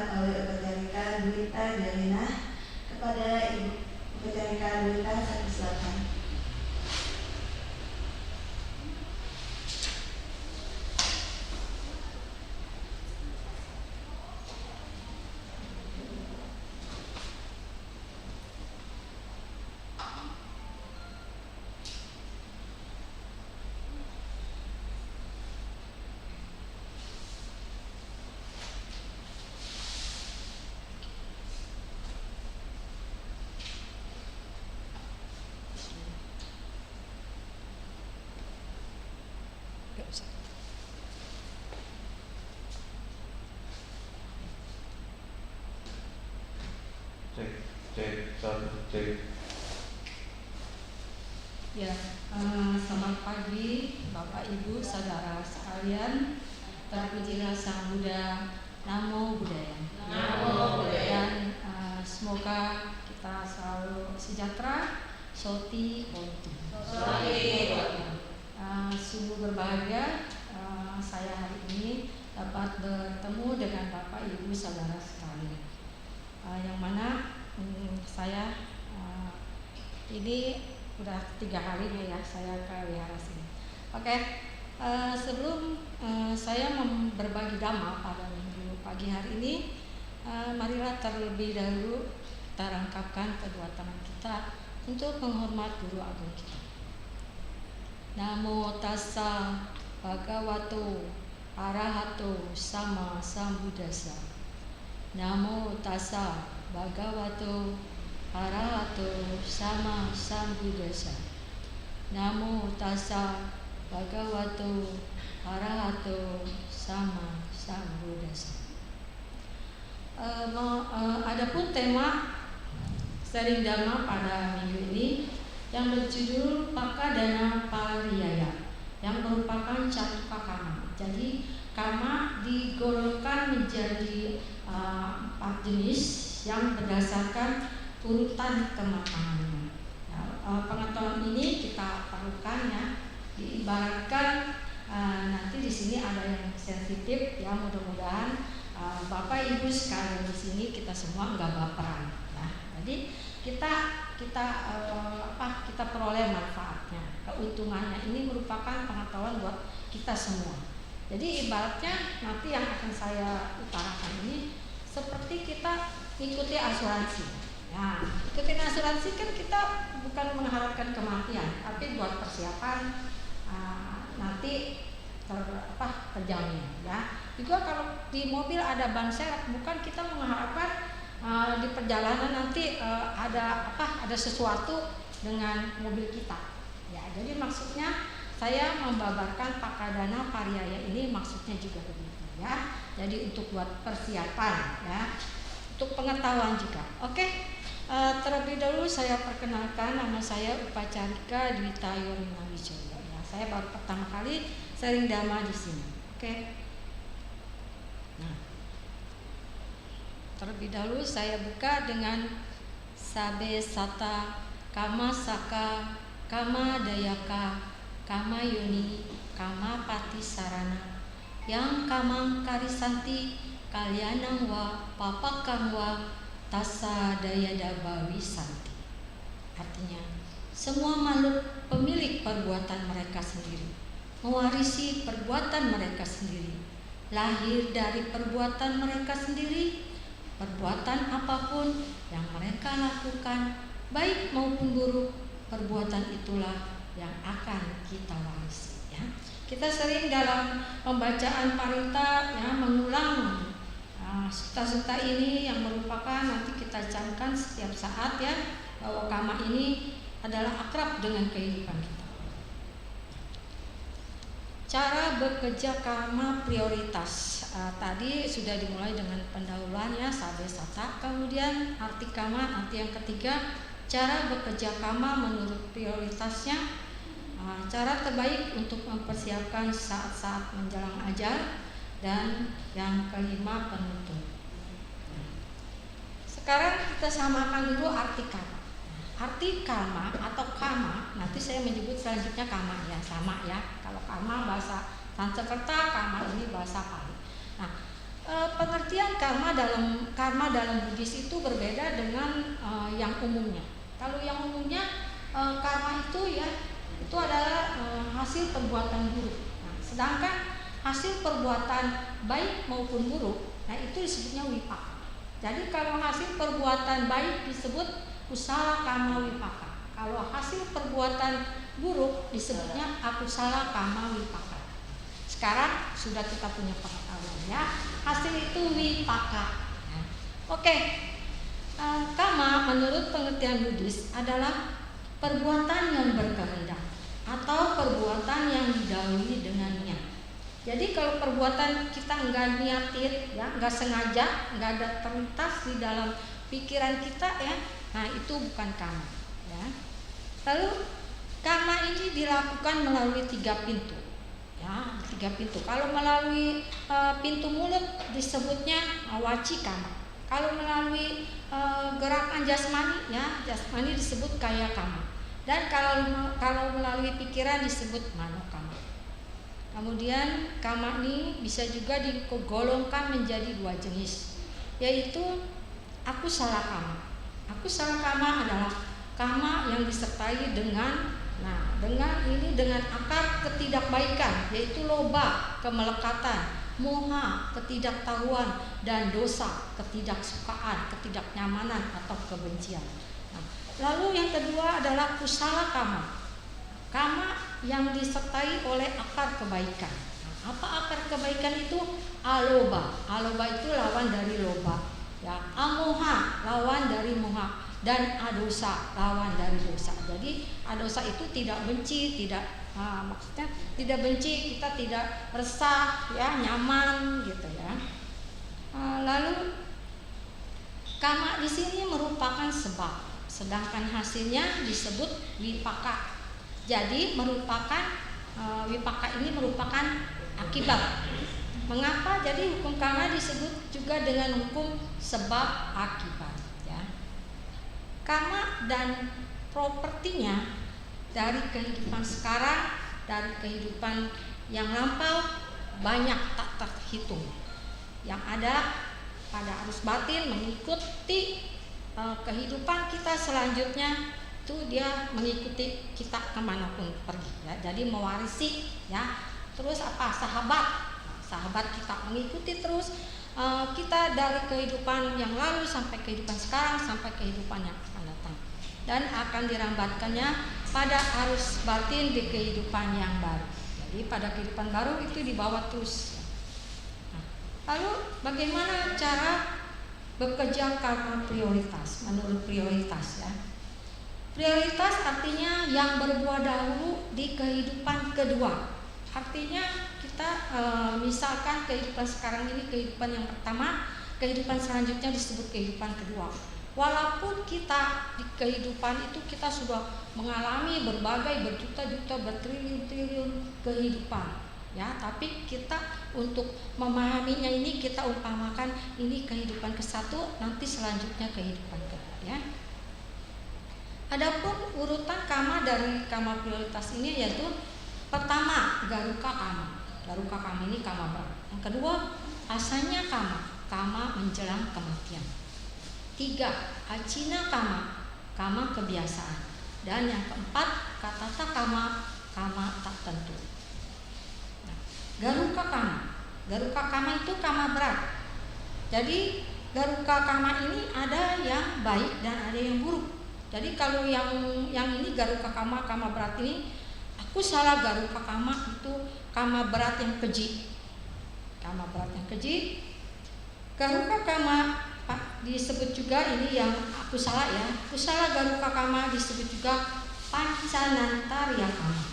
oleh Upacarika Dwita Jalina kepada Ibu Upacarika Dwita Satu Selatan. Cek. Ya, selamat pagi Bapak Ibu Saudara sekalian. Terpujilah Sang Buddha. Namo Buddhaya. Namo Buddhaya. Dan semoga kita selalu sejahtera. Soti Hontu. Sungguh berbahagia saya hari ini dapat bertemu dengan Bapak Ibu Saudara sekalian. Yang mana saya ini udah 3 harinya ya saya ke wihara sini. Oke, sebelum saya berbagi dhamma pada minggu pagi hari ini, marilah terlebih dahulu kita rangkapkan kedua tangan kita untuk menghormat guru agung kita. Namo tassa bhagavato arahato sama sambuddhassa. Namo tassa bhagavato arahato sama sambuddhassa. Namo tassa bhagavato arahato sama sambuddhassa. Adapun tema sharing dhamma pada minggu ini yang berjudul Pakadana Pariyaya, yang merupakan catuka kama. Jadi kama digolongkan menjadi 4 jenis yang berdasarkan urutan kematangannya. Pengetahuan ini kita perlukan ya, diibaratkan nanti di sini ada yang sensitif ya, mudah-mudahan Bapak Ibu sekalian di sini kita semua enggak baperan ya. Jadi kita peroleh manfaatnya, keuntungannya. Ini merupakan pengetahuan buat kita semua. Jadi ibaratnya nanti yang akan saya utarakan ini seperti kita ikuti asuransi. Ya, ikuti asuransi kan kita bukan mengharapkan kematian, tapi buat persiapan nanti terjamin. Ya, juga kalau di mobil ada ban serep, bukan kita mengharapkan di perjalanan nanti ada sesuatu dengan mobil kita. Ya, jadi maksudnya saya membabarkan Pakadana Pariyaya ini maksudnya juga begitu ya. Jadi untuk buat persiapan ya, untuk pengetahuan juga. Oke. Terlebih dahulu saya perkenalkan, nama saya Upacarika Dwita Yorina Wijaya. Ya, saya baru pertama kali sharing dhamma di sini. Oke. Nah, terlebih dahulu saya buka dengan Sabe Sata Kama Saka Kama Dayaka Kama Yoni Kama Pati Sarana Yang Kamang Karisanti Kalyanang Wa Papakang Wa Tassa Dayadabawi Santi. Artinya, semua makhluk pemilik perbuatan mereka sendiri, mewarisi perbuatan mereka sendiri, lahir dari perbuatan mereka sendiri. Perbuatan apapun yang mereka lakukan, baik maupun buruk, perbuatan itulah yang akan kita warisi. Ya. Kita sering dalam pembacaan parita ya, mengulang sutta-sutta ini yang merupakan nanti kita camkan setiap saat ya, bahwa kama ini adalah akrab dengan kehidupan kita. Cara bekerja kama prioritas. Tadi sudah dimulai dengan pendahuluan ya, Sabe Sata. Kemudian arti kama, arti yang ketiga, cara bekerja kama menurut prioritasnya. Cara terbaik untuk mempersiapkan saat-saat menjelang ajal. Dan yang kelima, penutup. Sekarang kita samakan dulu arti kama. Arti kama atau kama, nanti saya menyebut selanjutnya kama ya, sama ya. Kalau kama bahasa Sanskerta, kama ini bahasa Pali. Nah, pengertian karma dalam Buddhis itu berbeda dengan yang umumnya. Kalau yang umumnya karma itu ya itu adalah hasil perbuatan buruk. Nah, sedangkan hasil perbuatan baik maupun buruk, nah itu disebutnya wipaka. Jadi kalau hasil perbuatan baik disebut kusala kama wipaka. Kalau hasil perbuatan buruk disebutnya akusala kama wipaka. Sekarang sudah kita punya pengetahuan ya, hasil itu wipaka. Ya. Oke, kama menurut pengertian Buddhis adalah perbuatan yang berkehendak atau perbuatan yang didahului dengan niat. Jadi kalau perbuatan kita enggak niatin, ya enggak sengaja, enggak ada terlintas di dalam pikiran kita ya, nah itu bukan kama. Ya. Lalu kama ini dilakukan melalui 3 pintu. Ya, 3 pintu. Kalau melalui pintu mulut disebutnya waci kama. Kalau melalui gerakan jasmani, ya jasmani disebut kaya kama. Dan kalau melalui pikiran disebut mano kama. Kemudian kama ini bisa juga digolongkan menjadi 2 jenis, yaitu akusala kama. Akusala kama adalah kama yang disertai dengan dengan akar ketidakbaikan, yaitu loba, kemelekatan, moha, ketidaktahuan, dan dosa, ketidaksukaan, ketidaknyamanan atau kebencian. Nah, lalu yang kedua adalah kusala kama. Kama yang disertai oleh akar kebaikan. Nah, apa akar kebaikan itu? Aloba. Aloba itu lawan dari loba. Ya, amoha lawan dari moha, dan adosa lawan dari dosa. Jadi adosa itu tidak benci, maksudnya tidak benci, kita tidak resah, ya nyaman gitu ya. Lalu kama di sini merupakan sebab, sedangkan hasilnya disebut wipaka. Jadi wipaka ini merupakan akibat. Mengapa? Jadi hukum kama disebut juga dengan hukum sebab akibat. Ya. Kama dan propertinya dari kehidupan sekarang, dari kehidupan yang lampau banyak tak terhitung. Yang ada pada arus batin mengikuti kehidupan kita selanjutnya, itu dia mengikuti kita kemanapun pergi. Ya. Jadi mewarisi, ya. Terus sahabat kita mengikuti terus kita dari kehidupan yang lalu sampai kehidupan sekarang sampai kehidupan yang akan datang, dan akan dirambatkannya pada arus batin di kehidupan yang baru. Jadi pada kehidupan baru itu dibawa terus. Nah, lalu bagaimana cara bekerja karma prioritas menurut prioritas ya? Prioritas artinya yang berbuah dahulu di kehidupan kedua. Artinya kita misalkan kehidupan sekarang ini kehidupan yang pertama, kehidupan selanjutnya disebut kehidupan kedua. Walaupun kita di kehidupan itu kita sudah mengalami berbagai berjuta-juta bertriliun-triliun kehidupan, ya, tapi kita untuk memahaminya ini kita umpamakan ini kehidupan ke-1, nanti selanjutnya kehidupan kedua, ya. Adapun urutan kama dari kama prioritas ini yaitu pertama garuka kama. Garuka kama ini kama berat. Yang kedua asanya kama menjelang kematian. 3 acina kama kebiasaan. Dan yang keempat katata kama tak tentu. Nah, garuka kama itu kama berat. Jadi garuka kama ini ada yang baik dan ada yang buruk. Jadi kalau yang ini garuka kama berat ini, aku salah garuka kama itu kama berat yang keji. Kama berat yang keji. Garuka kama disebut juga ini yang aku salah ya. Aku salah garuka kama disebut juga pancanantarya kama.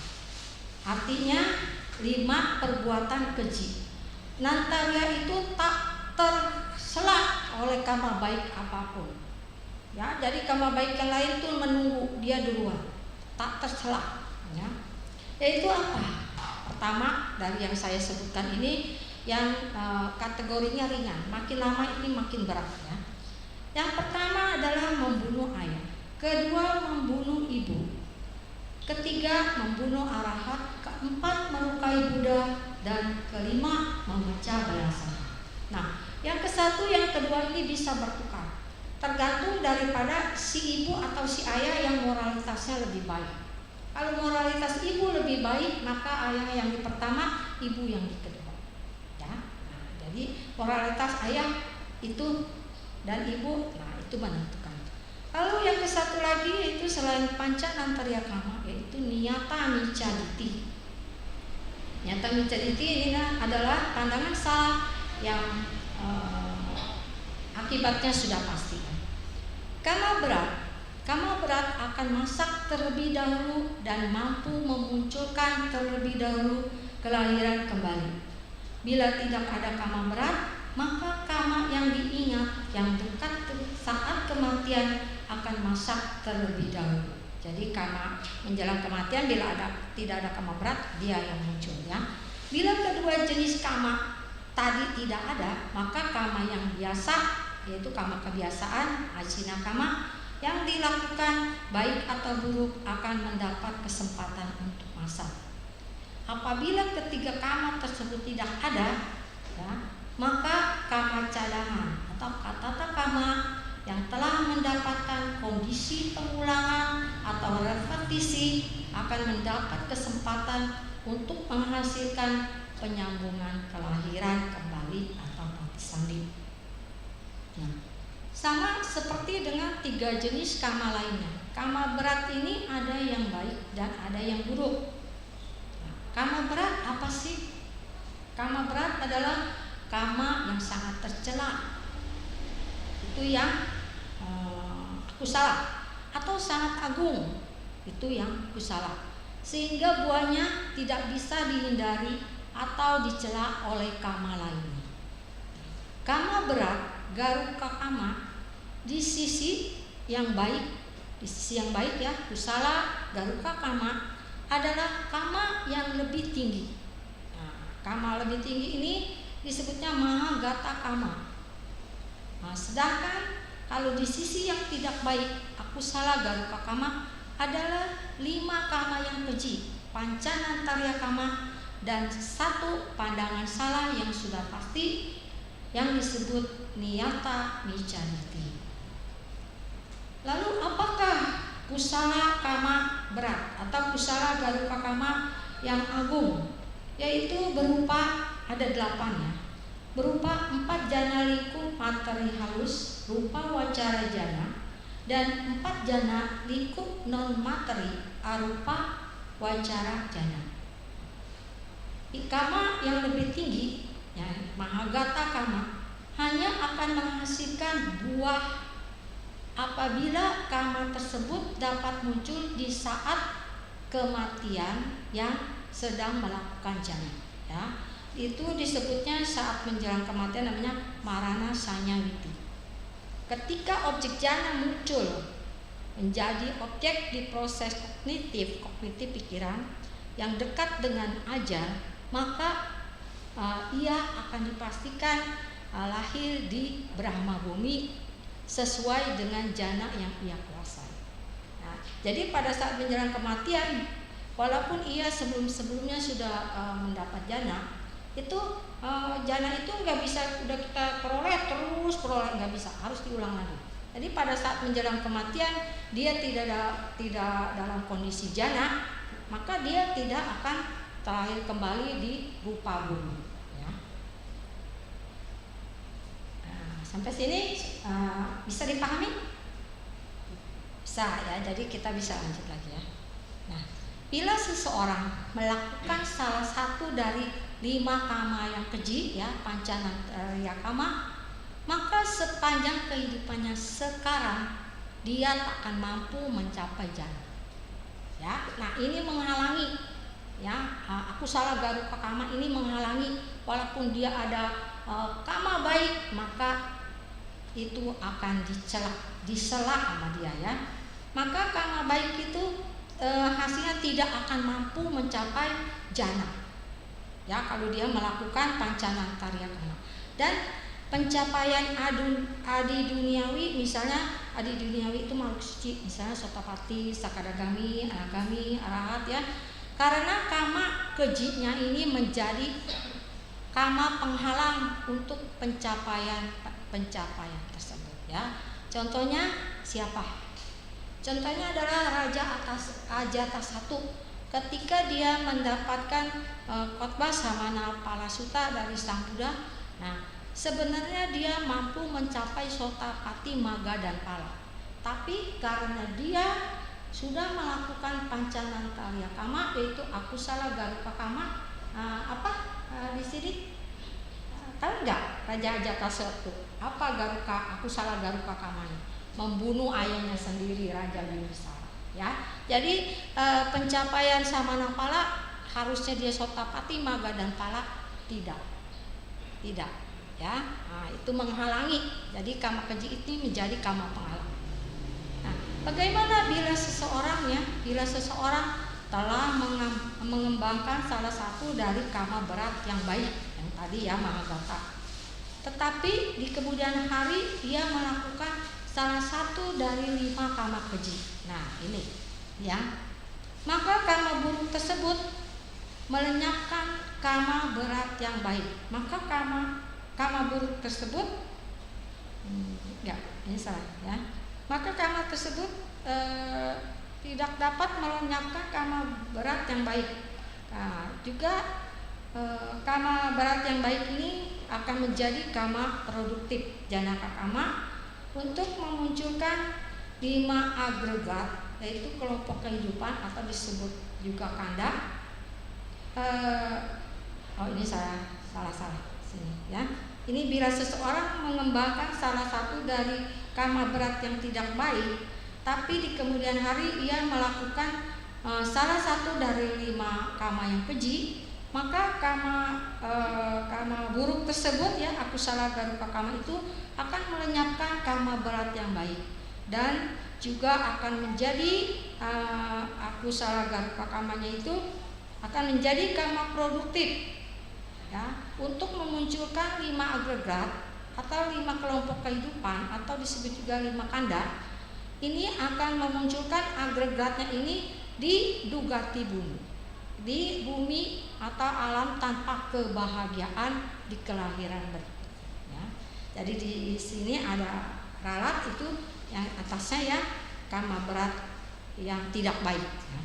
Artinya 5 perbuatan keji. Nantarya itu tak tersela oleh kama baik apapun. Ya, jadi kama baik yang lain itu menunggu dia duluan, tak tersela. Ya. Yaitu apa? Pertama dari yang saya sebutkan ini yang kategorinya ringan, makin lama ini makin berat. Ya. Yang pertama adalah membunuh ayah, kedua membunuh ibu, ketiga membunuh arahat, keempat melukai Buddha, dan kelima memecah belah saudara. Nah, Yang kesatu, yang kedua ini bisa bertukar, tergantung daripada si ibu atau si ayah yang moralitasnya lebih baik. Kalau moralitas ibu lebih baik, maka ayah yang di pertama, ibu yang di kedua. Ya, nah, jadi moralitas ayah itu dan ibu, nah itu menentukan. Lalu yang kesatu lagi yaitu selain pancanantarya kama, yaitu niyata micaditi. Niyata micaditi ini adalah pandangan salah yang akibatnya sudah pasti. Kama berat akan masak terlebih dahulu dan mampu memunculkan terlebih dahulu kelahiran kembali. Bila tidak ada kama berat, maka kama yang diingat yang dekat saat kematian akan masak terlebih dahulu. Jadi kama menjelang kematian, bila tidak ada kama berat, dia yang muncul, ya. Bila kedua jenis kama tadi tidak ada, maka kama yang biasa, yaitu kama kebiasaan, ajina kama, yang dilakukan baik atau buruk akan mendapat kesempatan untuk masak. Apabila ketiga kama tersebut tidak ada, ya, maka kama cadangan atau katata kama yang telah mendapatkan kondisi pengulangan atau repetisi akan mendapat kesempatan untuk menghasilkan penyambungan kelahiran kembali atau mati sandi. Nah, sama seperti dengan tiga jenis kama lainnya. Kama berat ini ada yang baik dan ada yang buruk. Nah, kama berat apa sih? Kama berat adalah kama yang sangat tercela. Itu yang kusala atau sangat agung. Itu yang kusala. Sehingga buahnya tidak bisa dihindari atau dicela oleh kama lainnya. Kama berat, garuka kama, di sisi yang baik, ya, kusala garuka kama adalah kama yang lebih tinggi. Nah, kama lebih tinggi ini disebutnya mahagata kama. Nah, sedangkan kalau di sisi yang tidak baik, akusala garuka kama adalah 5 kama yang keji, pancanantarya kama, dan 1 pandangan salah yang sudah pasti yang disebut niyata micaditi. Lalu apakah kusala kama berat atau kusala garuka kama yang agung? Yaitu berupa, ada 8 ya, berupa 4 jana lingkup materi halus rupa wacara jana dan 4 jana lingkup non materi arupa wacara jana. Kama yang lebih tinggi, ya, mahagata kama, hanya akan menghasilkan buah apabila kama tersebut dapat muncul di saat kematian yang sedang melakukan jana, ya. Itu disebutnya saat menjelang kematian, namanya marana sanyawiti. Ketika objek jana muncul menjadi objek di proses kognitif pikiran yang dekat dengan ajal, maka ia akan dipastikan lahir di Brahma bumi sesuai dengan jana yang ia kuasai. Nah, jadi pada saat menjelang kematian, walaupun ia sebelumnya sudah mendapat jana, itu jana itu nggak bisa udah kita peroleh nggak bisa, harus diulang lagi. Jadi pada saat menjelang kematian dia tidak dalam kondisi jana, maka dia tidak akan terlahir kembali di rupa bumi, ya. Nah, sampai sini bisa dipahami? Bisa, ya. Jadi kita bisa lanjut lagi, ya. Nah, bila seseorang melakukan salah satu dari 5 kama yang keji, ya, pancanantarya kama, maka sepanjang kehidupannya sekarang dia tak akan mampu mencapai jana, ya. Nah, ini menghalangi, ya, akusala garuka kama ini menghalangi. Walaupun dia ada kama baik, maka itu akan disela sama dia, ya. Maka kama baik itu hasilnya tidak akan mampu mencapai jana, ya, kalau dia melakukan pancanantarya kama. Dan pencapaian adi duniawi, misalnya adi duniawi itu makhluk suci, misalnya sotapati, sakadagami, anagami, arahat, ya. Karena kama kejinya ini menjadi kama penghalang untuk pencapaian tersebut ya. Contohnya siapa? Contohnya adalah Raja Ajatasattu. Ketika dia mendapatkan khotbah Samana Palasuta dari Sang Buddha, nah sebenarnya dia mampu mencapai Sotapati, Magga dan Pala. Tapi karena dia sudah melakukan Pancanantariya Kama, yaitu Akusala Garuka Kama, di sini tahu nggak Raja Ajatasattu apa Akusala Garuka Kamanya? Membunuh ayahnya sendiri, Raja Bimbisara ya. Jadi pencapaian Samana Pala harusnya dia Sotapati, Magga dan Pala, tidak ya. Nah, itu menghalangi. Jadi kama keji ini menjadi kama penghalang. Nah, bagaimana bila seseorang telah mengembangkan salah satu dari kama berat yang baik yang tadi ya, Mahagata, tetapi di kemudian hari ia melakukan salah satu dari 5 kama keji. Nah ini ya, maka kama buruk tersebut melenyapkan kama berat yang baik. Maka kama buruk tersebut ini salah ya. Maka kama tersebut tidak dapat melenyapkan kama berat yang baik. Nah, juga kama berat yang baik ini akan menjadi kama produktif, janaka kama, untuk memunculkan 5 agregat, yaitu kelompok kehidupan atau disebut juga kanda. Ini saya salah sini ya. Ini bila seseorang mengembangkan salah satu dari kama berat yang tidak baik, tapi di kemudian hari ia melakukan salah satu dari 5 kama yang keji, maka kama buruk tersebut ya, Akusala Garuka Kama itu akan melenyapkan kama berat yang baik, dan juga akan menjadi Akusala Garuka Kamanya itu akan menjadi kama produktif ya, untuk memunculkan 5 agregat atau 5 kelompok kehidupan atau disebut juga 5 kanda. Ini akan memunculkan agregatnya ini di Dugati Bumi, di bumi atau alam tanpa kebahagiaan di kelahiran berikutnya. Jadi di sini ada ralat itu yang atasnya ya, kama berat yang tidak baik ya.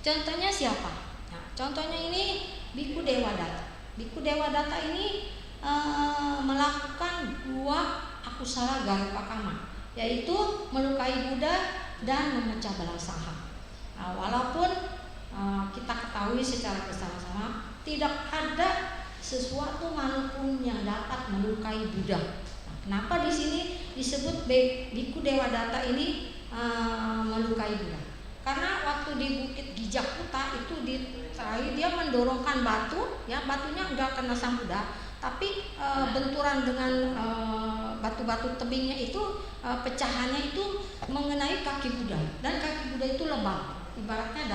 Contohnya siapa? Nah, contohnya ini Biku Dewadatta. Biku Dewadatta ini melakukan 2 Akusala Garuka Kama, yaitu melukai Buddha dan memecah belah saham. Nah, walaupun kita ketahui secara bersama-sama tidak ada sesuatu makhluk pun yang dapat melukai Buddha. Nah, kenapa di sini disebut Biku Dewadatta ini melukai Buddha? Karena waktu di Bukit Gijakuta itu dia mendorongkan batu, ya batunya enggak kena Sang Buddha, tapi benturan dengan batu-batu tebingnya itu pecahannya itu mengenai kaki Buddha, dan kaki Buddha itu lebam, ibaratnya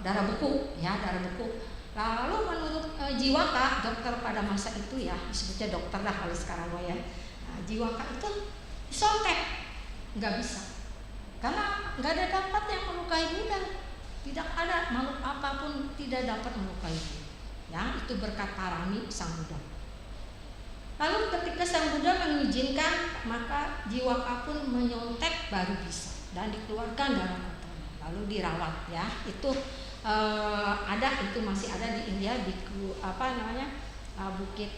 darah beku ya, darah beku. Lalu menurut Jiwaka, dokter pada masa itu ya, disebutnya dokter dah kalau sekarang ya, Jiwaka itu disontek, nggak bisa, karena nggak ada dapat yang melukai Buddha, tidak ada makhluk apapun tidak dapat melukai Buddha. Ya, itu berkat parami Sang Buddha. Lalu ketika Sang Buddha mengizinkan, maka Jiwaka pun menyontek baru bisa, dan dikeluarkan darah kotornya, lalu dirawat ya. Itu itu masih ada di India di Bukit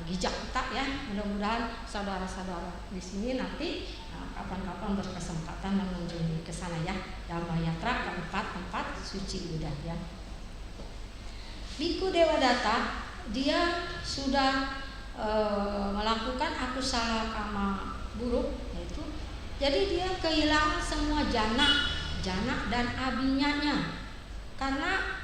Gijakuta ya. Mudah-mudahan saudara-saudara di sini nanti kapan-kapan berkesempatan mengunjungi ke sana ya. Dhamma Yatra keempat tempat suci Buddha ya. Biku Dewadatta dia sudah melakukan akusala kama buruk, yaitu jadi dia kehilangan semua jana dan abinyanya, karena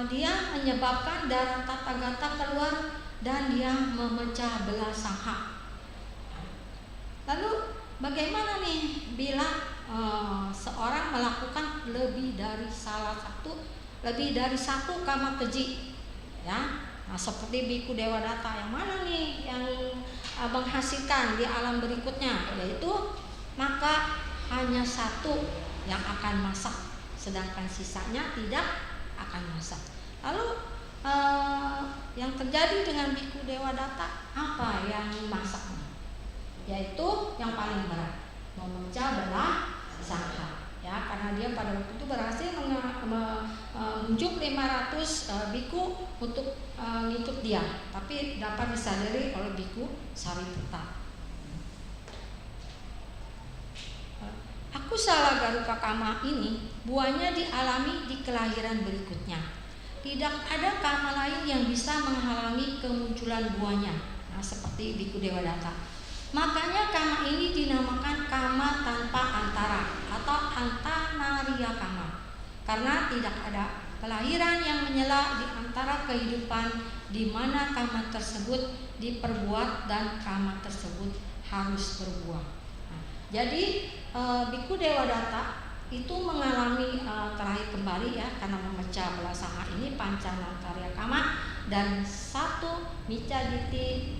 dia menyebabkan darah Tathagata keluar dan dia memecah belah saha. Lalu bagaimana nih bila seorang melakukan lebih dari satu kama keji ya? Nah, seperti Biku Dewadatta yang mana nih yang menghasilkan di alam berikutnya, yaitu maka hanya satu yang akan masak, sedangkan sisanya tidak akan masak. Lalu yang terjadi dengan Biku Dewadatta apa yang masaknya? Yaitu yang paling berat, memecah belah sangha. Ya, karena dia pada waktu itu berhasil menunjuk 500 biku untuk ngikut dia, tapi dapat disadari oleh Biku Sariputta. Akusala Garuka Kama ini buahnya dialami di kelahiran berikutnya. Tidak ada kama lain yang bisa menghalangi kemunculan buahnya, seperti Biku Dewadatta. Makanya kama ini dinamakan kama tanpa antara atau antanariya kama, karena tidak ada kelahiran yang menyela di antara kehidupan di mana kama tersebut diperbuat dan kama tersebut harus berbuah. Jadi Biku Dewadatta itu mengalami terakhir kembali ya, karena memecah belah sangha ini pancanantariya kama, dan satu micaditi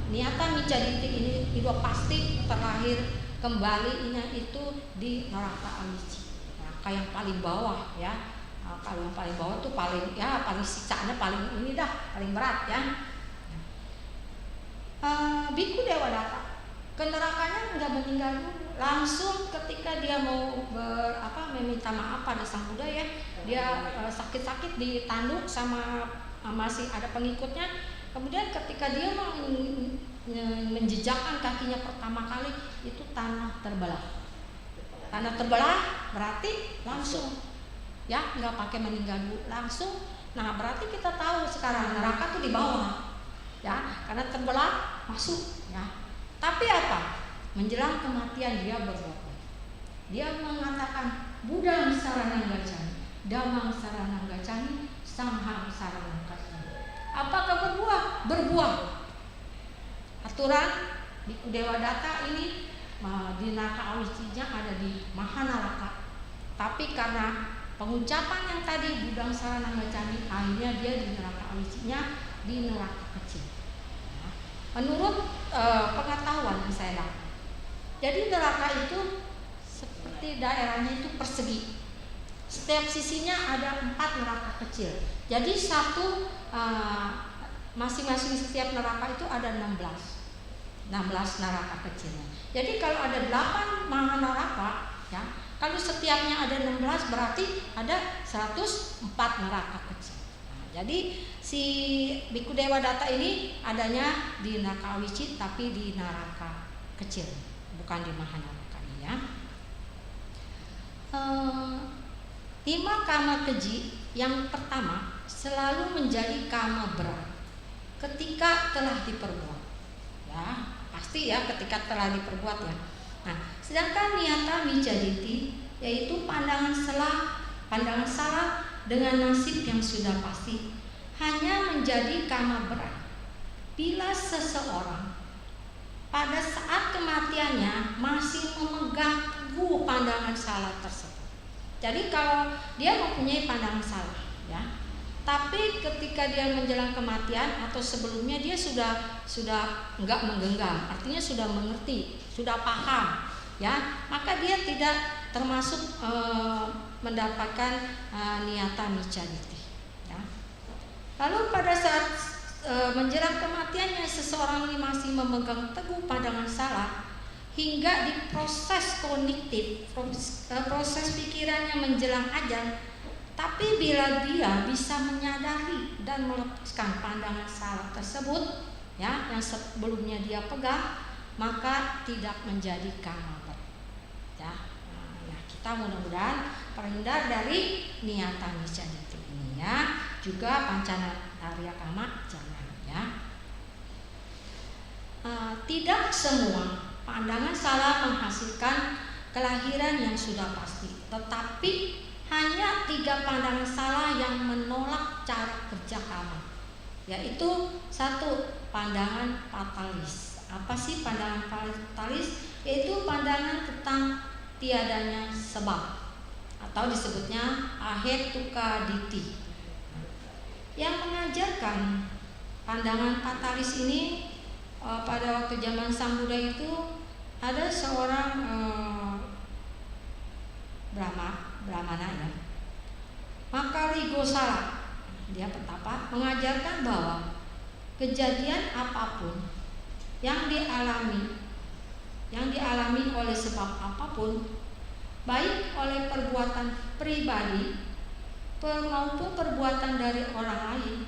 niata micaditi ini juga pasti terakhir kembalinya itu di neraka awici, neraka yang paling bawah ya. Kalau yang paling bawah tuh paling siksaannya paling ini dah, paling berat ya. Biku Dewadatta ke nerakanya nggak meninggal dulu, langsung ketika dia mau meminta maaf pada Sang Buddha ya, dia sakit-sakit ditanduk sama masih ada pengikutnya. Kemudian ketika dia mau menjejakkan kakinya pertama kali, itu tanah terbelah. Tanah terbelah berarti langsung ya, nggak pakai meninggal dulu, langsung. Nah berarti kita tahu sekarang neraka tuh di bawah ya, karena terbelah masuk ya. Tapi apa? Menjelang kematian dia berbuat. Dia mengatakan Buddhang saranang gacchami, Dhammang saranang gacchami, Sanghang saranang gacchami. Apakah berbuah? Berbuah. Aturan Biku Dewadatta ini di neraka awicinya ada di Mahanaraka. Tapi karena pengucapan yang tadi Buddhang saranang gacchami, akhirnya dia di neraka awicinya di neraka kecil. Menurut pengetahuan yang saya dapat, jadi neraka itu seperti daerahnya itu persegi. Setiap sisinya ada 4 neraka kecil. Jadi masing-masing setiap neraka itu ada 16 neraka kecilnya. Jadi kalau ada 8 mahanaraka ya, kalau setiapnya ada 16 berarti ada 104 neraka kecil. Jadi si Biku Dewadatta ini adanya di neraka awici tapi di neraka kecil, bukan di Mahanaraka ya. 5 kama keji yang pertama selalu menjadi kama berat ketika telah diperbuat. Ya, pasti ya ketika telah diperbuat ya. Nah, sedangkan niata micaditi yaitu pandangan salah dengan nasib yang sudah pasti hanya menjadi kama berat bila seseorang pada saat kematiannya masih memegang teguh pandangan salah tersebut. Jadi kalau dia mempunyai pandangan salah ya, tapi ketika dia menjelang kematian atau sebelumnya dia sudah enggak menggenggam, artinya sudah mengerti, sudah paham ya, maka dia tidak termasuk mendapatkan niata micaditi ya. Lalu pada saat menjelang kematiannya seseorang ini masih memegang teguh pandangan salah hingga di proses kognitif, proses pikirannya menjelang ajal. Tapi bila dia bisa menyadari dan melepaskan pandangan salah tersebut ya, yang sebelumnya dia pegang, maka tidak menjadi kama berat ya. Nah, kita mudah-mudahan terhindar dari niata micaditi ini ya. Juga pancanantariya kama jangan ya. Tidak semua pandangan salah menghasilkan kelahiran yang sudah pasti, tetapi hanya 3 pandangan salah yang menolak cara kerja kama, yaitu 1, pandangan fatalis. Apa sih pandangan fatalis? Yaitu pandangan tentang tiadanya sebab atau disebutnya ahetuka diti. Yang mengajarkan pandangan fatalis ini pada waktu zaman Sang Buddha itu ada seorang Brahmana ya, Makari Gosala. dia petapa, mengajarkan bahwa kejadian apapun yang dialami oleh sebab apapun, baik oleh perbuatan pribadi maupun perbuatan dari orang lain,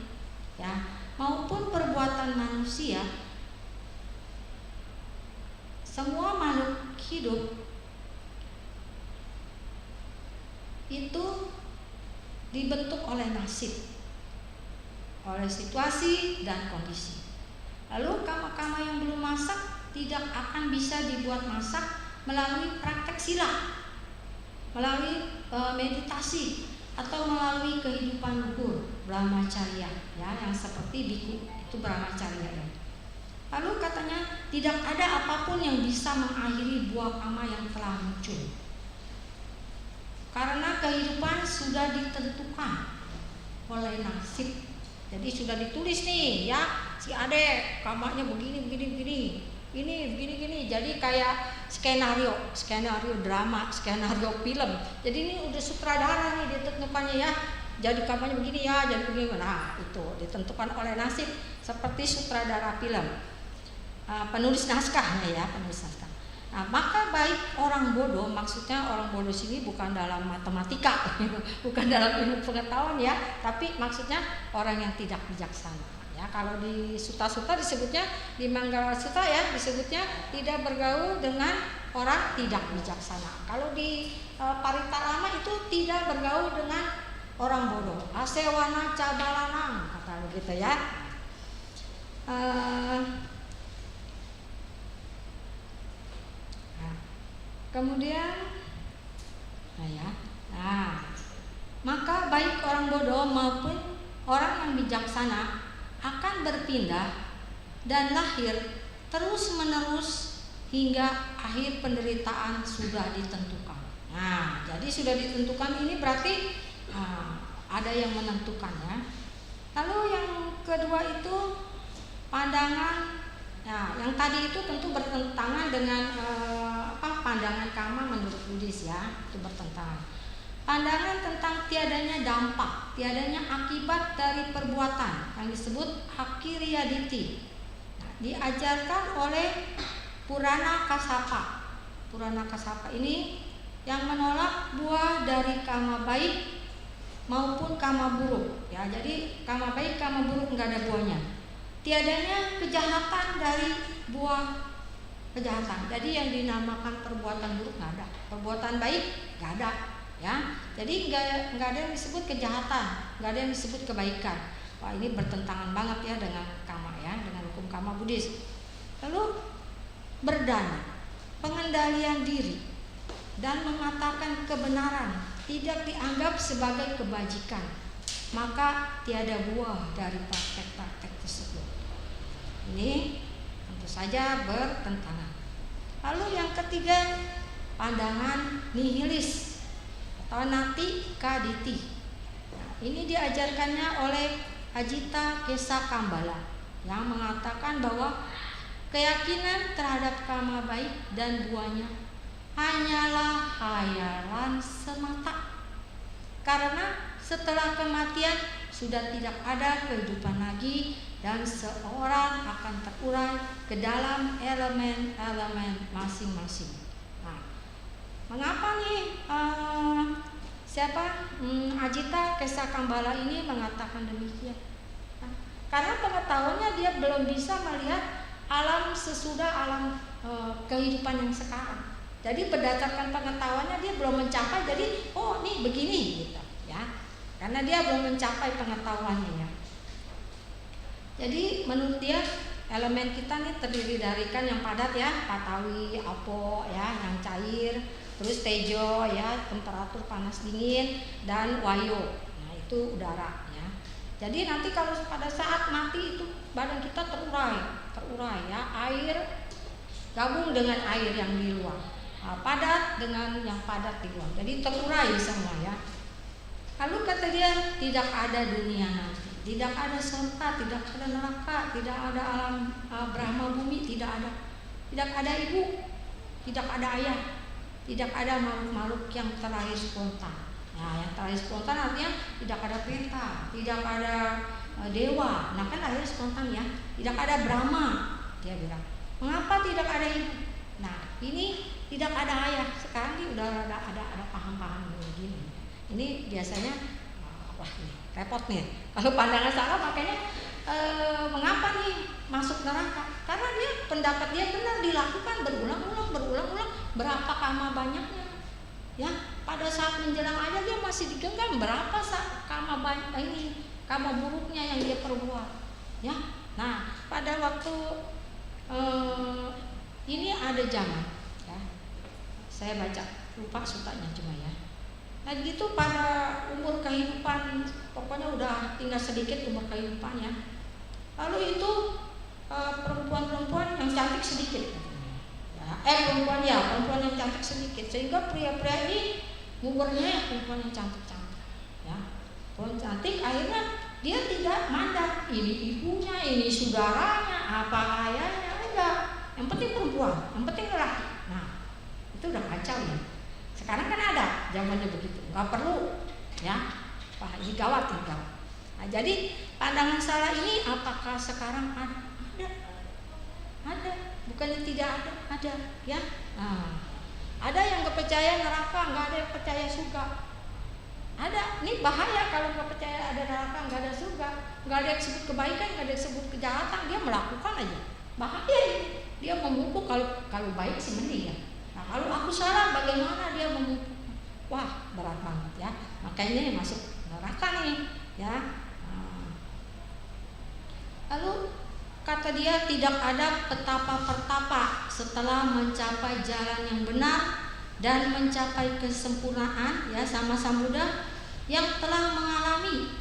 ya, maupun perbuatan manusia, semua makhluk hidup itu dibentuk oleh nasib, oleh situasi dan kondisi. Lalu kama-kama yang belum masak tidak akan bisa dibuat masak melalui praktek sila, melalui meditasi, atau melalui kehidupan luhur brahmacharya, ya, yang seperti biku itu brahmacharya, ya. Lalu katanya tidak ada apapun yang bisa mengakhiri buah kama yang telah muncul, karena kehidupan sudah ditentukan oleh nasib. Jadi sudah ditulis nih, ya, si Ade kamanya begini. Jadi kayak skenario drama, skenario film. Jadi ini udah sutradara nih ditentukannya, ya. Jadi kamanya begini, ya, jadi begini. Nah, itu ditentukan oleh nasib seperti sutradara film. Penulis naskahnya, ya, penulis naskah. Nah, maka baik orang bodoh, maksudnya orang bodoh sini bukan dalam matematika, bukan dalam ilmu pengetahuan, ya, tapi maksudnya orang yang tidak bijaksana, ya. Kalau di Sutta-Sutta disebutnya, di Manggala Sutta, ya, disebutnya tidak bergaul dengan orang tidak bijaksana. Kalau di Paritarama itu tidak bergaul dengan orang bodoh. Asewana cabalanang, kata begitu, ya. Kemudian, maka baik orang bodoh maupun orang yang bijaksana akan berpindah dan lahir terus-menerus hingga akhir penderitaan sudah ditentukan. Nah, jadi sudah ditentukan ini berarti ada yang menentukannya. Lalu yang kedua itu pandangan. Nah, yang tadi itu tentu bertentangan dengan pandangan kama menurut Buddhis, ya, itu bertentangan. Pandangan tentang tiadanya dampak, tiadanya akibat dari perbuatan yang disebut Akiriyaditi, diajarkan oleh Purana Kassapa. Purana Kassapa ini yang menolak buah dari kama baik maupun kama buruk, ya. Jadi kama baik, kama buruk enggak ada buahnya. Tiadanya kejahatan dari buah kejahatan. Jadi yang dinamakan perbuatan buruk nggak ada, perbuatan baik nggak ada, ya. Jadi nggak ada yang disebut kejahatan, nggak ada yang disebut kebaikan. Wah, ini bertentangan banget, ya, dengan kama, ya, dengan hukum kama Buddhis. Lalu berdana, pengendalian diri dan mengatakan kebenaran tidak dianggap sebagai kebajikan, maka tiada buah dari praktek-praktek tersebut. Ini tentu saja bertentangan. Lalu yang ketiga, pandangan nihilis atau nati kaditi. Nah, ini diajarkannya oleh Ajita Kesakambala yang mengatakan bahwa keyakinan terhadap kama baik dan buahnya hanyalah khayalan semata, karena setelah kematian sudah tidak ada kehidupan lagi dan seorang akan terurai ke dalam elemen-elemen masing-masing. Nah, mengapa nih Ajita Kesakambala ini mengatakan demikian? Nah, karena pengetahuannya dia belum bisa melihat alam sesudah alam kehidupan yang sekarang. Jadi berdasarkan pengetahuannya dia belum mencapai. Jadi nih begini, gitu, ya. Karena dia belum mencapai pengetahuannya, ya. Jadi menurut dia elemen kita nih terdiri dari kan yang padat, ya, patawi, apo, ya, yang cair, terus tejo, ya, temperatur panas dingin, dan wayo. Nah, itu udara, ya. Jadi nanti kalau pada saat mati itu badan kita terurai, ya, air gabung dengan air yang di luar, padat dengan yang padat di luar. Jadi terurai semua, ya. Lalu kata dia tidak ada dunia nanti. Tidak ada surga, tidak ada neraka, tidak ada alam Brahma bumi, tidak ada ibu, tidak ada ayah, tidak ada makhluk-makhluk yang terlahir spontan. Nah, yang terlahir spontan artinya tidak ada peta, tidak ada dewa. Nah, kan lahir spontan ya. Tidak ada Brahma, dia bilang. Mengapa tidak ada ibu? Nah, ini tidak ada ayah. Sekarang ini udah ada paham-paham begini. Ini biasanya wah nih, repot nih. Kalau pandangan salah makanya mengapa nih masuk neraka? Karena dia pendapat dia benar dilakukan berulang-ulang, berapa kama banyaknya. Ya, pada saat menjelang aja dia masih digenggam berapa kama banyak ini, kama buruknya yang dia perbuat. Ya. Nah, pada waktu ini ada zaman ya. Saya baca, lupa sutanya cuma ya. Nah gitu pada umur kehidupan, pokoknya udah tinggal sedikit umur kehidupannya. Lalu itu perempuan-perempuan yang cantik sedikit ya, perempuan yang cantik sedikit, sehingga pria-pria ini umurnya perempuan yang cantik-cantik ya. Perempuan cantik akhirnya dia tidak mandang ini ibunya, ini saudaranya, apa ayahnya, enggak. Yang penting perempuan, yang penting lelaki. Nah, itu udah kacau ya. Sekarang kan ada zamannya begitu, nggak perlu ya. Wah, ini gawat. Nah, jadi pandangan salah ini apakah sekarang ada? Ada, bukannya tidak ada ya. Nah, ada yang kepercayaan neraka, nggak ada yang percaya surga. Ada, ini bahaya kalau nggak percaya ada neraka, nggak ada surga, nggak ada yang sebut kebaikan, nggak ada yang sebut kejahatan, dia melakukan aja. Bahaya ini. Dia memupuk, kalau baik sih mending ya. Nah, kalau aku salah bagaimana dia memupuk? Wah, berat banget ya. Makanya masuk neraka nih ya. Nah. Lalu kata dia tidak ada petapa pertapa setelah mencapai jalan yang benar dan mencapai kesempurnaan ya sama Sambuddha yang telah mengalami.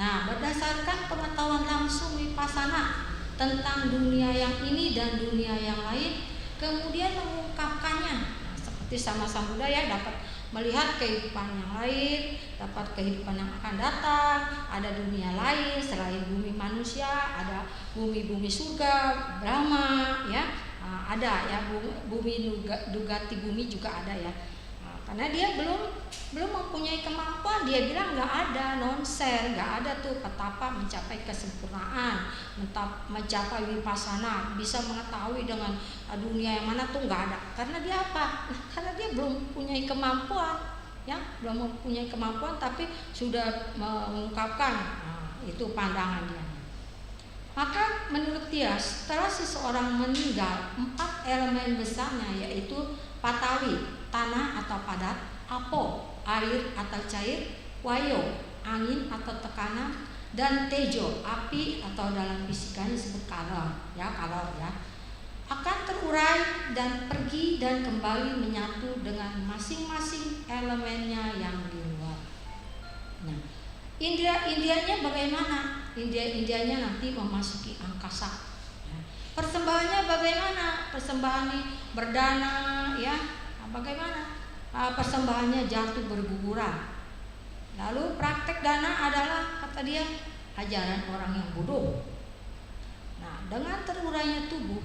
Nah, berdasarkan pengetahuan langsung vipassana tentang dunia yang ini dan dunia yang lain, kemudian mengungkapkannya. Nah, seperti sama Sambuddha ya, dapat melihat kehidupan yang lain, dapat kehidupan yang akan datang, ada dunia lain selain bumi manusia, ada bumi surga, Brahma ya, ada ya bumi Dugati bumi juga ada ya. Karena dia belum mempunyai kemampuan, dia bilang nggak ada, nonsen, nggak ada tuh petapa mencapai kesempurnaan, mencapai vipassana, bisa mengetahui dengan dunia yang mana tuh nggak ada. Karena dia apa? Karena dia belum mempunyai kemampuan, ya, belum mempunyai kemampuan, tapi sudah mengungkapkan. Nah, itu pandangan dia. Maka menurut dia, setelah seseorang meninggal, 4 elemen besarnya yaitu patawi, tanah atau padat, apo, air atau cair, wayo, angin atau tekanan, dan tejo, api atau dalam fisikanya disebut kalor ya, akan terurai dan pergi dan kembali menyatu dengan masing-masing elemennya yang di luar. Nah, Indianya bagaimana? Indianya nanti memasuki angkasa. Ya. Persembahannya bagaimana? Persembahan ini berdana ya. Bagaimana? Persembahannya jatuh berguguran. Lalu praktek dana adalah kata dia ajaran orang yang bodoh. Nah, dengan terurainya tubuh,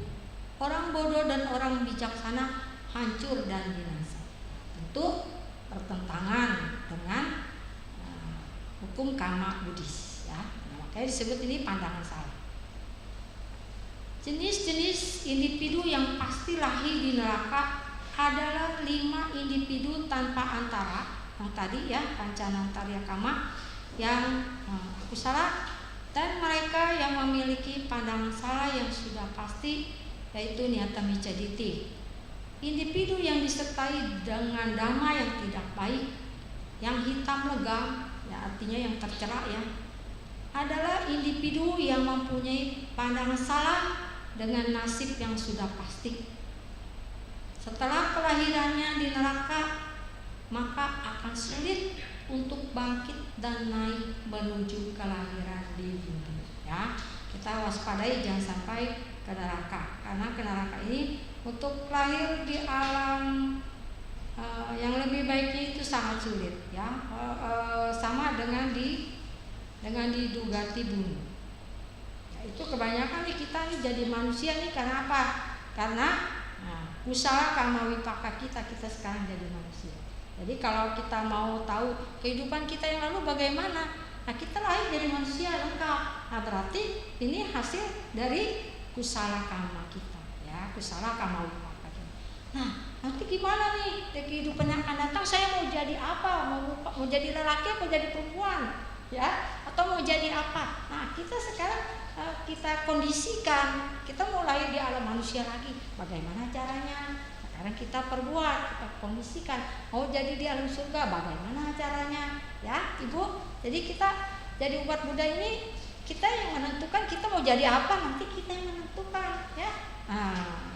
orang bodoh dan orang bijaksana hancur dan binasa. Tentu bertentangan dengan hukum karma Buddhis ya. Nah, makanya disebut ini pandangan salah. Jenis-jenis individu yang pasti lahir di neraka adalah 5 individu tanpa antara yang tadi ya, Pancanantarya Kama yang kusala, dan mereka yang memiliki pandangan salah yang sudah pasti yaitu Niyata Micaditi. Individu yang disertai dengan dhamma yang tidak baik, yang hitam legam ya, artinya yang tercela ya, adalah individu yang mempunyai pandangan salah dengan nasib yang sudah pasti. Setelah kelahirannya di neraka, maka akan sulit untuk bangkit dan naik menuju kelahiran di bumi. Ya, kita waspadai jangan sampai ke neraka, karena ke neraka ini untuk lahir di alam yang lebih baik itu sangat sulit. Ya, sama dengan di Dugati bumi. Ya, itu kebanyakan nih kita nih jadi manusia nih karena apa? Karena usaha karma wipaka kita sekarang jadi manusia. Jadi kalau kita mau tahu kehidupan kita yang lalu bagaimana, nah kita lahir dari manusia lengkap. Nah berarti ini hasil dari kusala kama kita, ya kusala kama wipaka. Nah nanti gimana nih kehidupan yang akan datang? Saya mau jadi apa? Mau jadi lelaki atau jadi perempuan? Ya, atau mau jadi apa? Nah kita sekarang kita kondisikan, kita mau lahir di alam manusia lagi. Bagaimana caranya? Sekarang kita perbuat, kita kondisikan. Mau jadi di alam surga, bagaimana caranya? Ya, Ibu. Jadi kita jadi umat Buddha ini kita yang menentukan kita mau jadi apa, nanti kita yang menentukan, ya. Nah,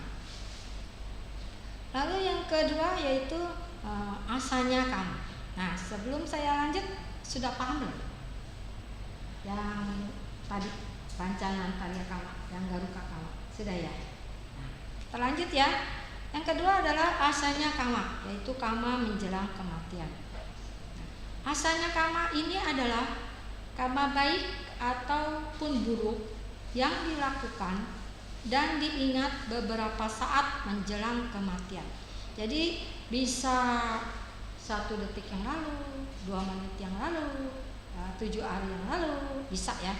lalu yang kedua yaitu asanya kama. Nah, sebelum saya lanjut sudah paham belum? Yang tadi rancangan karya kama, yang garuka kama, sudah ya? Nah, kita lanjut ya. Yang kedua adalah asanya kama, yaitu kama menjelang kematian. Nah, asanya kama ini adalah kama baik ataupun buruk yang dilakukan dan diingat beberapa saat menjelang kematian. Jadi bisa 1 detik yang lalu, 2 menit yang lalu, 7 hari yang lalu, bisa ya.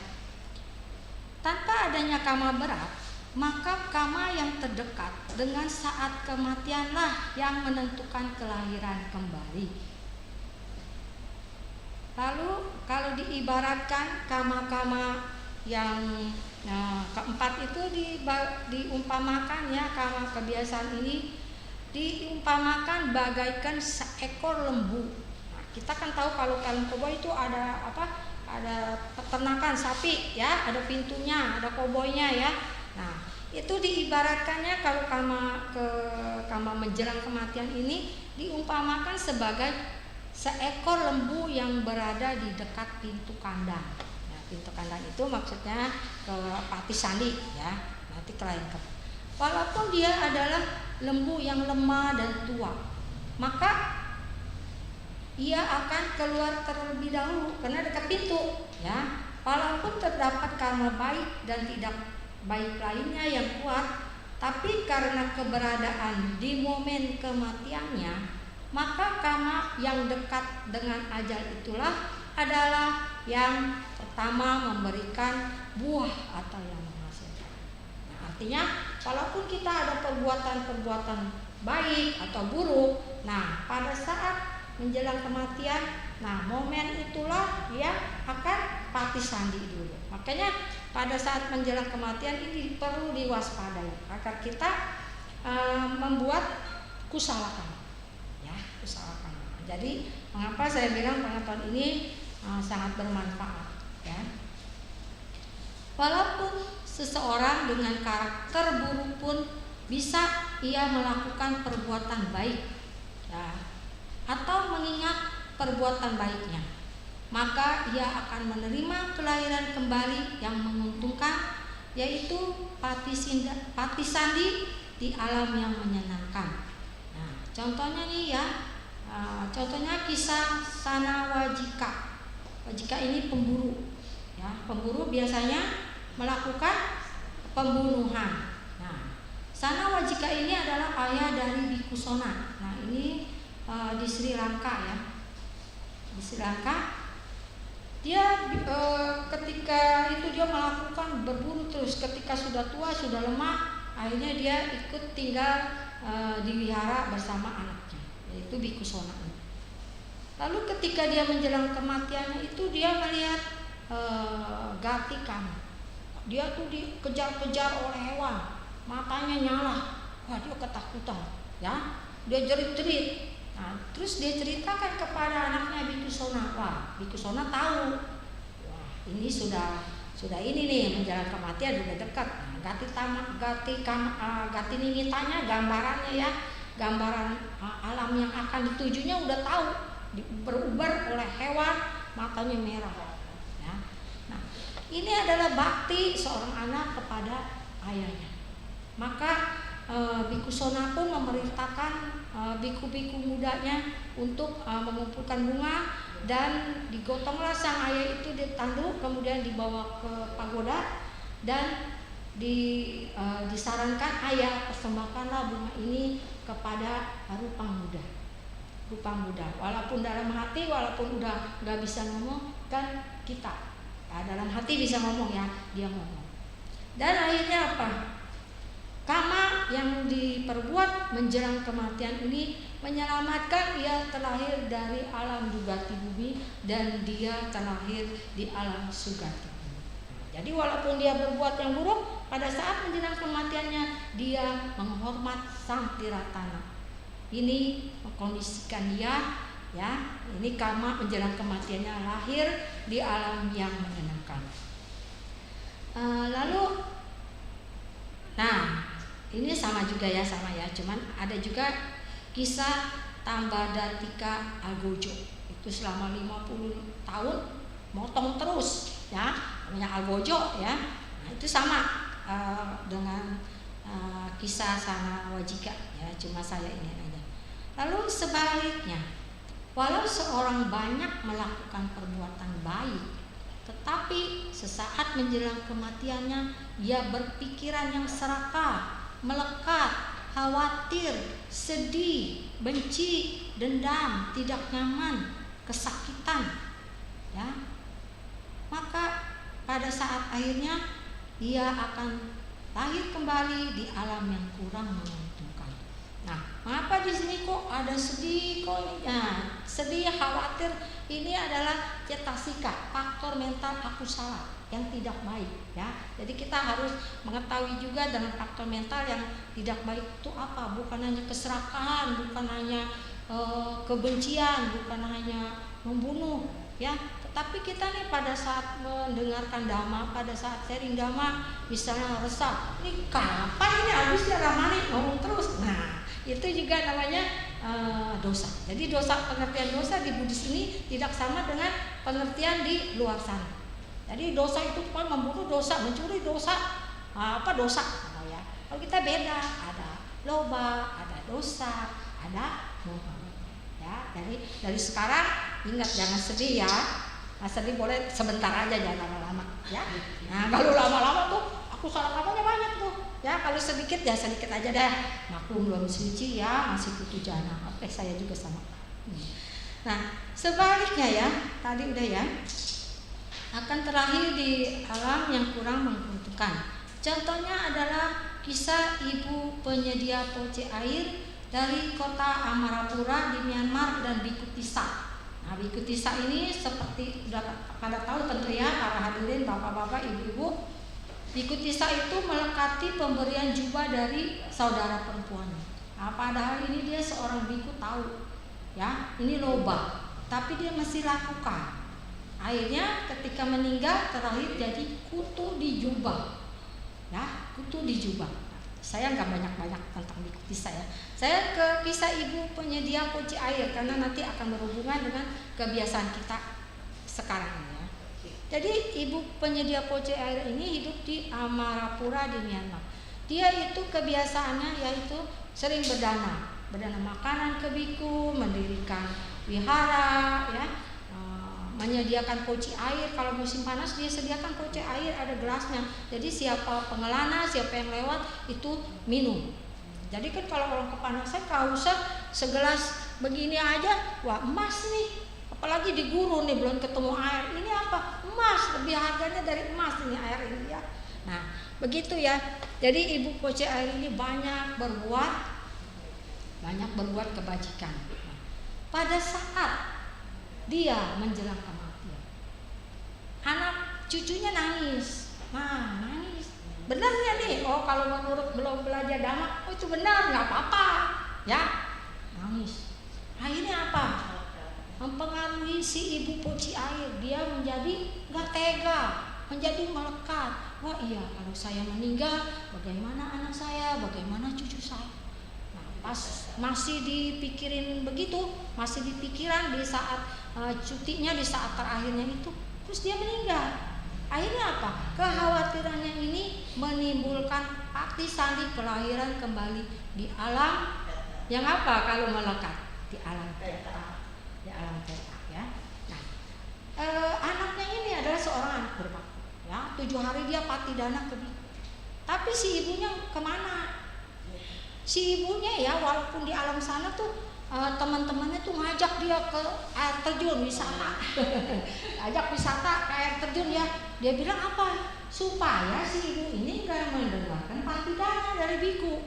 Tanpa adanya kama berat, maka kama yang terdekat dengan saat kematianlah yang menentukan kelahiran kembali. Lalu kalau diibaratkan kama-kama yang keempat itu diumpamakan, ya, kama kebiasaan ini diumpamakan bagaikan seekor lembu. Nah, kita kan tahu kalau koboi itu ada apa? Ada peternakan sapi, ya, ada pintunya, ada koboinya, ya. Nah, itu diibaratkannya kalau kama menjelang kematian ini diumpamakan sebagai seekor lembu yang berada di dekat pintu kandang. Nah, pintu kandang itu maksudnya ke pati sandi, ya, nanti kelainan. Walaupun dia adalah lembu yang lemah dan tua, maka ia akan keluar terlebih dahulu karena dekat pintu, ya. Walaupun terdapat karma baik dan tidak baik lainnya yang kuat, tapi karena keberadaan di momen kematiannya, maka karma yang dekat dengan ajal itulah adalah yang pertama memberikan buah atau yang menghasilkan. Nah, artinya walaupun kita ada perbuatan-perbuatan baik atau buruk, nah pada saat menjelang kematian, nah momen itulah yang akan pati sandi dulu. Makanya pada saat menjelang kematian ini perlu diwaspadai agar kita membuat kusala kama, ya, kusala kama. Jadi mengapa saya bilang pengetahuan ini sangat bermanfaat, ya. Walaupun seseorang dengan karakter buruk pun bisa ia melakukan perbuatan baik, ya, atau mengingat perbuatan baiknya, maka ia akan menerima kelahiran kembali yang menguntungkan, yaitu pati sandi di alam yang menyenangkan. Nah, contohnya nih, ya, contohnya kisah Sana Wajika. Wajika ini pemburu, ya, pemburu biasanya melakukan pembunuhan. Nah, Sana Wajika ini adalah ayah dari Bhikkhu-sona. Nah, ini di Sri Lanka, ya, di Sri Lanka. Dia ketika itu dia melakukan berburu terus. Ketika sudah tua, sudah lemah, akhirnya dia ikut tinggal di wihara bersama anaknya, yaitu Bhikkhu-sona. Lalu ketika dia menjelang kematiannya itu dia melihat gati kama. Dia tuh dikejar-kejar oleh hewan, matanya nyala. Wah, dia ketakutan, ya. Dia jerit-jerit. Nah, terus dia ceritakan kepada anaknya Bhikkhu-sona. Wah, Bhikkhu-sona tahu. Wah, ini sudah ini nih menjelang kematian, sudah dekat. Nah, gati ningitanya gambarannya, ya, gambaran alam yang akan ditujunya udah tahu. Berubar oleh hewan, matanya merah, ya. Nah, ini adalah bakti seorang anak kepada ayahnya. Maka Bhikkhu-sona pun memerintahkan biku-biku mudanya untuk mengumpulkan bunga, dan digotonglah sang ayah itu di tanduk, kemudian dibawa ke pagoda, dan disarankan ayah persembahkanlah bunga ini kepada Arupang Buddha. rupa muda. Walaupun dalam hati, walaupun udah nggak bisa ngomong, kan kita dalam hati bisa ngomong ya, dia ngomong. Dan akhirnya apa? Kama yang diperbuat menjelang kematian ini menyelamatkan ia terlahir dari alam dugati bumi dan dia terlahir di alam sugati. Jadi walaupun dia berbuat yang buruk, pada saat menjelang kematiannya dia menghormat sang tiratana. Ini mengkondisikan dia, ya, ini kama menjelang kematiannya lahir di alam yang menyenangkan. Lalu, nah ini sama juga ya, cuman ada juga kisah Tambadatika Algojo. Itu selama 50 tahun motong terus ya, namanya Algojo ya. Nah, itu sama dengan kisah Sana Wajika ya, cuma saya ini aja. Lalu sebaliknya, walau seorang banyak melakukan perbuatan baik, tetapi sesaat menjelang kematiannya ia berpikiran yang serakah, melekat, khawatir, sedih, benci, dendam, tidak nyaman, kesakitan, ya, maka pada saat akhirnya ia akan lahir kembali di alam yang kurang menguntungkan. Nah, mengapa di sini kok ada sedih kok? Nah, sedih, khawatir ini adalah cetasika, faktor mental akusala yang tidak baik ya. Jadi kita harus mengetahui juga dengan faktor mental yang tidak baik itu apa. Bukan hanya keserakahan, bukan hanya kebencian, bukan hanya membunuh ya. Tetapi kita nih pada saat mendengarkan dhamma, pada saat sharing dhamma, misalnya resah, ini kapan ini habisnya ramai ngomong terus. Nah, itu juga namanya dosa. Jadi dosa, pengertian dosa di Buddhis ini tidak sama dengan pengertian di luar sana. Jadi dosa itu kan membunuh dosa, mencuri dosa, dosa ya. Kalau kita beda, ada loba, ada dosa, ada moha. Ya, jadi dari sekarang ingat jangan sedih ya. Nah, sedih boleh sebentar aja, jangan lama-lama ya. Nah, kalau lama-lama tuh aku salah katanya banyak tuh. Ya, kalau sedikit ya sedikit aja deh. Maklum belum suci ya, masih putu jana. Oke, saya juga sama. Nah, sebaliknya ya, tadi udah ya. Akan terlahir di alam yang kurang menguntungkan. Contohnya adalah kisah ibu penyedia poce air dari kota Amarapura di Myanmar dan Biku Tisa. Nah, Biku Tisa ini seperti sudah pada tahu tentu ya para hadirin, bapak-bapak, ibu-ibu. Biku Tisa itu melekati pemberian jubah dari saudara perempuannya. Nah, padahal ini dia seorang biku tahu, ya ini loba, tapi dia masih lakukan. Akhirnya ketika meninggal terlahir jadi kutu di jubah, ya kutu di jubah. Saya nggak banyak-banyak tentang Biku Tisa ya. Saya ke kisah ibu penyedia poci air karena nanti akan berhubungan dengan kebiasaan kita sekarang ini ya. Jadi ibu penyedia poci air ini hidup di Amarapura di Myanmar. Dia itu kebiasaannya yaitu sering berdana makanan ke biku, mendirikan wihara ya. Menyediakan poci air, kalau musim panas dia sediakan poci air, ada gelasnya. Jadi siapa pengelana, siapa yang lewat itu minum. Jadi kan kalau orang kepanasan kehausan segelas begini aja, wah emas nih. Apalagi di gurun nih belum ketemu air. Ini apa? Emas, lebih harganya dari emas ini air ini ya. Nah, begitu ya. Jadi ibu poci air ini banyak berbuat kebajikan. Nah, pada saat dia menjelang kematian, anak cucunya nangis. Nah, nangis. Benarnya nih, oh kalau menurut belum belajar dhamma, oh itu benar, nggak apa-apa, ya. Nangis. Akhirnya apa? Mempengaruhi si ibu poci air, dia menjadi nggak tega, menjadi melekat. Wah iya, kalau saya meninggal, bagaimana anak saya, bagaimana cucu saya? Pas masih dipikirin begitu, masih dipikiran di saat cutinya, di saat terakhirnya itu, terus dia meninggal. Akhirnya apa? Kekhawatirannya ini menimbulkan arti sandi kelahiran kembali di alam yang apa kalau melekat? Di alam petak, di alam petak ya. Nah, anaknya ini adalah seorang anak berbakti ya. 7 hari dia patidana ke biku. Tapi si ibunya kemana? Si ibunya ya walaupun di alam sana tuh teman-temannya tuh ngajak dia ke air terjun wisata. Ajak wisata ke air terjun ya. Dia bilang apa? Supaya si ibu ini enggak mendengarkan patidana dari biku.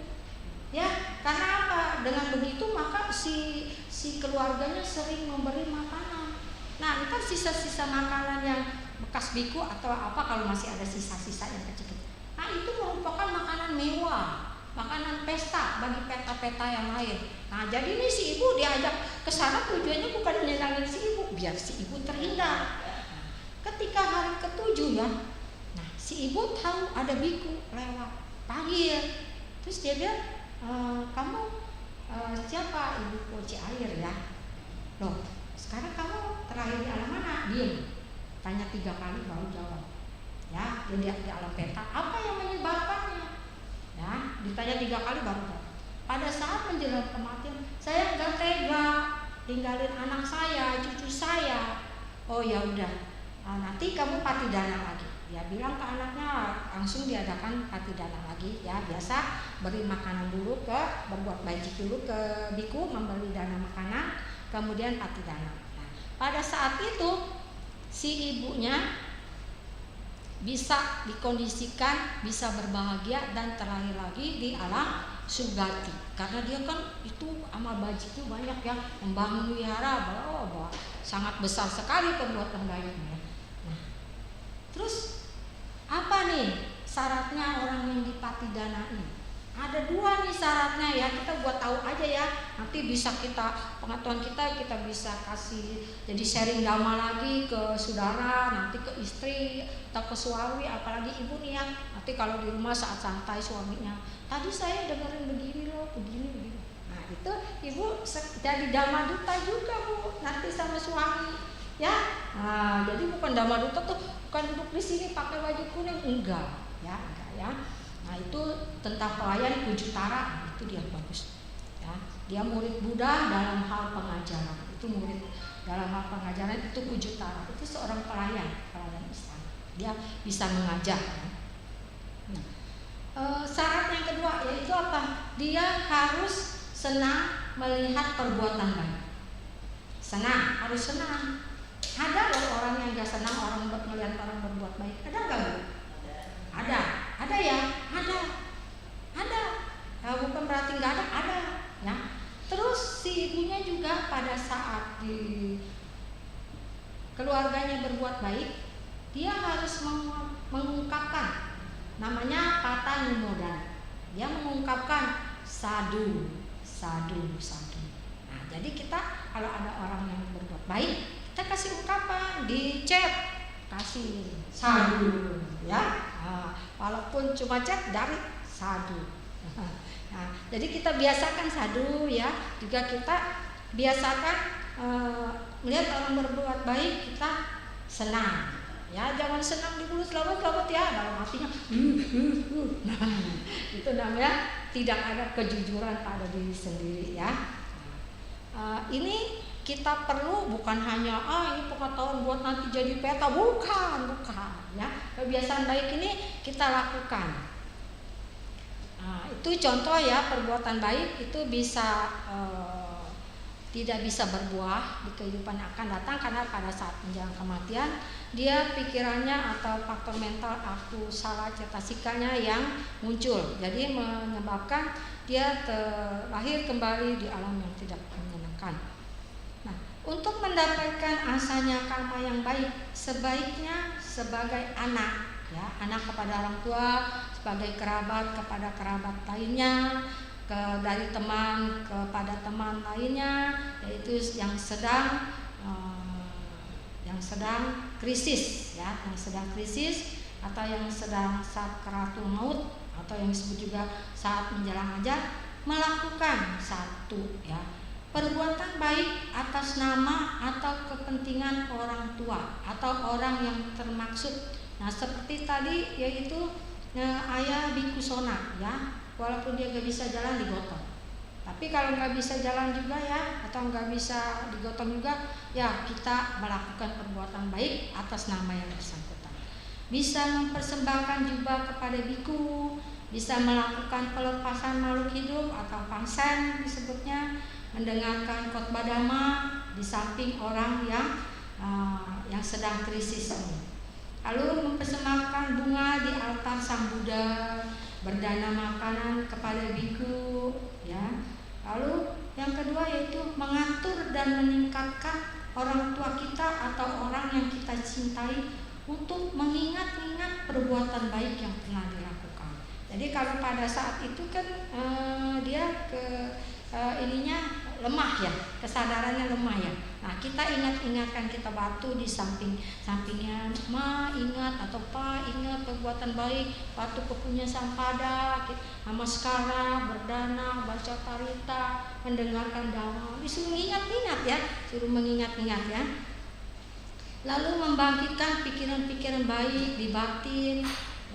Ya, karena apa? Dengan begitu maka si keluarganya sering memberi makanan. Nah, itu sisa-sisa makanan yang bekas biku atau apa kalau masih ada sisa-sisa yang kecil-kecil. Nah, itu merupakan makanan mewah, makanan pesta bagi peta-peta yang lain. Nah, jadi ini si ibu diajak ke sana tujuannya bukan menyenangkan si ibu, biar si ibu terhindar. Nah, ketika hari ke-7 ya, nah si ibu tahu ada biku lewat, panggil. Terus dia bilang, kamu siapa? Ibu Poci Air ya. Loh, sekarang kamu terakhir di alam mana? Diem. Tanya 3 kali baru jawab. Ya, dia lihat di alam peta. Apa yang menyebabkannya? Ya, ditanya 3 kali baru jawab. Pada saat menjelang kematian, saya nggak tega tinggalin anak saya, cucu saya. Oh ya udah, nanti kamu patidana lagi. Dia bilang ke anaknya, langsung diadakan patidana lagi. Ya, biasa beri makanan dulu berbuat baik dulu ke biku, memberi dana makanan, kemudian patidana. Nah, pada saat itu si ibunya bisa dikondisikan, bisa berbahagia dan terakhir lagi di alam sugati. Karena dia kan itu amal bajiknya banyak ya, membangun wihara, sangat besar sekali perbuatan baiknya. Nah, terus apa nih syaratnya orang yang dipatidanai? Ada 2 nih syaratnya ya, kita buat tahu aja ya. Nanti bisa pengetahuan kita bisa kasih jadi sharing dhamma lagi ke saudara, nanti ke istri atau ke suami, apalagi ibu nih ya. Nanti kalau di rumah saat santai suaminya, tadi saya dengerin begini loh, begini. Nah, itu ibu jadi dhamma duta juga Bu, nanti sama suami. Ya, nah, jadi bukan dhamma duta tuh bukan duduk di sini pakai baju kuning, enggak ya. Nah, itu tentang pelayan Pujutara, itu dia bagus. Ya, dia murid Buddha dalam hal pengajaran. Itu murid dalam hal pengajaran itu Pujutara. Itu seorang pelayan Islam. Dia bisa mengajar. Ya. Nah, syarat yang kedua yaitu apa? Dia harus senang melihat perbuatan baik. Harus senang. Ada loh orang yang gak senang orang melihat orang berbuat baik. Ada nggak Bu? Ada ya, ada. Bukan berarti nggak ada. Ya. Terus si ibunya juga pada saat di keluarganya berbuat baik, dia harus mengungkapkan, namanya pata numodan. Dia mengungkapkan sadu. Nah, jadi kita kalau ada orang yang berbuat baik, kita kasih ungkapan di chat, kasih sadu ya. Walaupun cuma chat dari sadu. Nah, jadi kita biasakan sadu ya. Juga kita biasakan melihat orang berbuat baik kita senang. Ya, jangan senang di mulut selamat ya, dalam hatinya. Nah, itu namanya tidak ada kejujuran pada diri sendiri ya. Ini kita perlu bukan hanya ini pengetahuan buat nanti jadi peta, bukan ya. Kebiasaan baik ini kita lakukan. Nah, itu contoh ya, perbuatan baik itu bisa tidak bisa berbuah di kehidupan yang akan datang karena pada saat menjelang kematian dia pikirannya atau faktor mental aku salah cetasikanya yang muncul, jadi menyebabkan dia terlahir kembali di alam yang tidak menyenangkan. Nah, untuk mendapatkan asanya karma yang baik, sebaiknya sebagai anak ya, anak kepada orang tua, sebagai kerabat kepada kerabat lainnya, dari teman kepada teman lainnya, yaitu yang sedang krisis ya, yang sedang krisis atau yang sedang sakratul maut atau yang disebut juga saat menjelang ajal, melakukan satu ya perbuatan baik atas nama atau kepentingan orang tua atau orang yang termaksud. Nah, seperti tadi yaitu ayah bikusona ya, walaupun dia gak bisa jalan digotong. Tapi kalau nggak bisa jalan juga ya, atau nggak bisa digotong juga, ya kita melakukan perbuatan baik atas nama yang bersangkutan. Bisa mempersembahkan jubah kepada biku, bisa melakukan pelepasan makhluk hidup atau konsen disebutnya, mendengarkan khotbah dhamma di samping orang yang sedang krisis ini. Lalu mempersembahkan bunga di altar Sang Buddha, berdana makanan kepada biku, ya. Lalu yang kedua yaitu mengatur dan meningkatkan orang tua kita atau orang yang kita cintai untuk mengingat-ingat perbuatan baik yang pernah dilakukan. Jadi kalau pada saat itu kan dia ininya lemah ya, kesadarannya lemah ya. Nah kita ingatkan, kita batu di sampingnya, ma ingat atau pa ingat perbuatan baik, batu ke punya Sampada, namaskara, berdana, baca parita, mendengarkan dhamma, disuruh ingat-ingat ya, suruh mengingat-ingat ya. Lalu membangkitkan pikiran-pikiran baik di batin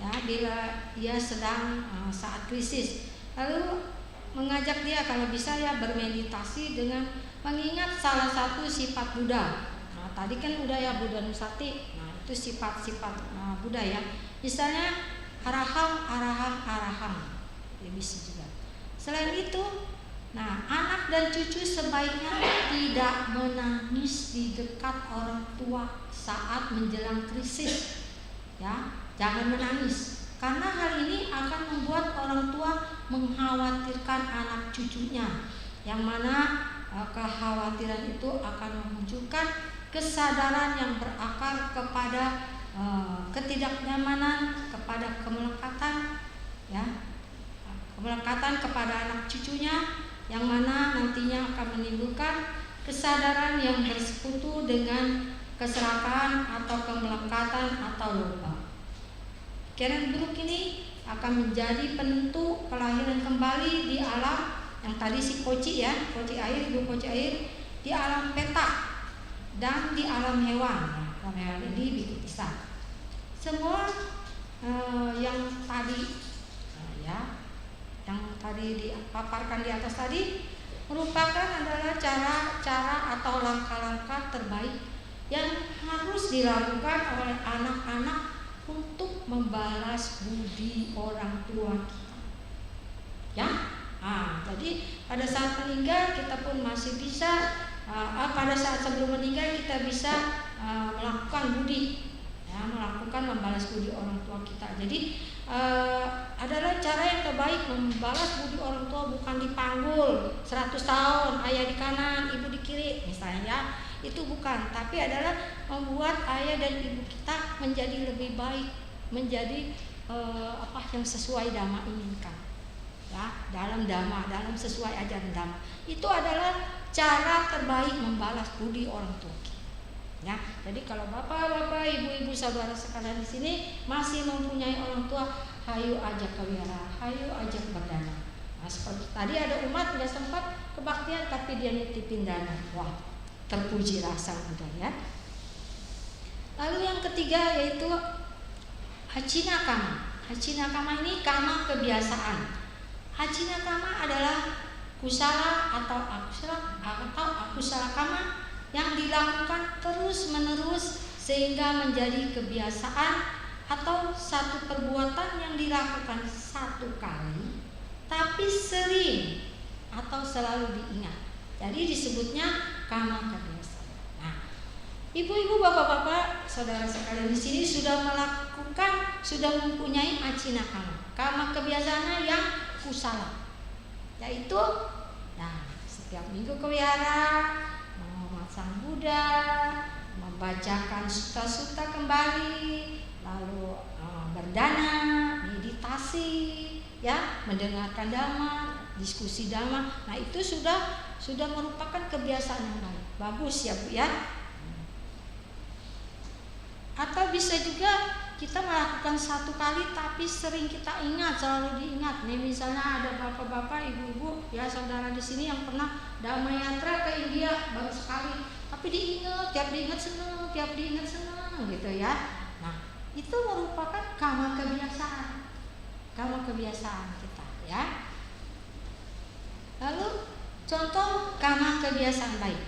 ya bila dia sedang saat krisis. Lalu mengajak dia kalau bisa ya bermeditasi dengan mengingat salah satu sifat Buddha. Nah, tadi kan udah ya Buddha Nusati. Nah, itu sifat-sifat Buddha ya. Misalnya araham. Ya bisa juga. Selain itu, nah, anak dan cucu sebaiknya tidak menangis di dekat orang tua saat menjelang krisis. Ya, jangan menangis. Karena hal ini akan membuat orang tua mengkhawatirkan anak cucunya, yang mana kekhawatiran itu akan memunculkan kesadaran yang berakar kepada ketidaknyamanan, kepada kemelekatan, ya, kemelekatan kepada anak cucunya, yang mana nantinya akan menimbulkan kesadaran yang bersekutu dengan keserakahan atau kemelekatan atau lupa. Pikiran buruk ini akan menjadi penentu kelahiran kembali di alam yang tadi si koci ya, koci air, ibu koci air, di alam petak dan di alam hewan. Nah, alam hewan ini bikin pisah. Semua yang tadi ya, yang tadi dipaparkan di atas tadi merupakan adalah cara atau langkah-langkah terbaik yang harus dilakukan oleh anak-anak untuk membalas budi orang tua kita. Ya, jadi pada saat meninggal kita pun masih bisa, pada saat sebelum meninggal kita bisa melakukan budi, ya, melakukan membalas budi orang tua kita. Jadi adalah cara yang terbaik membalas budi orang tua, bukan dipanggul 100 tahun, ayah di kanan, ibu di kiri, misalnya ya. Itu bukan, tapi adalah membuat ayah dan ibu kita menjadi lebih baik, menjadi yang sesuai dhamma inginkan, ya, dalam dhamma, dalam sesuai ajaran dhamma. Itu adalah cara terbaik membalas budi orang tua kita. Ya, jadi kalau bapak-bapak, ibu-ibu, saudara sekalian di sini masih mempunyai orang tua, hayu ajak kewira, hayu ajak berdana. Nah, seperti tadi ada umat nggak sempat kebaktian, tapi dia nitipin dana. Wah, terpuji rasa Buddha ya. Lalu yang ketiga yaitu hacina kama. Hacina kama ini kama kebiasaan. Hacina kama adalah kusala atau akusala kama yang dilakukan terus-menerus sehingga menjadi kebiasaan atau satu perbuatan yang dilakukan satu kali tapi sering atau selalu diingat. Jadi disebutnya kama kebiasaan. Nah, ibu-ibu, bapak-bapak, saudara sekalian di sini sudah mempunyai acina kama. Kama kebiasaannya yang kusala, yaitu, nah, setiap minggu ke wihara, menghormat Sang Buddha, membacakan sutta-sutta kembali, lalu berdana, meditasi, ya, mendengarkan dhamma, diskusi dhamma. Nah, itu sudah merupakan kebiasaan yang baik. Bagus ya Bu ya. Atau bisa juga kita melakukan satu kali tapi sering kita ingat, selalu diingat. Nih misalnya ada bapak-bapak, ibu-ibu, ya saudara di sini yang pernah Dhamma Yatra ke India baru sekali, tapi diingat, tiap diingat senang gitu ya. Nah, itu merupakan kama kebiasaan kita ya. Lalu contoh kama kebiasaan baik,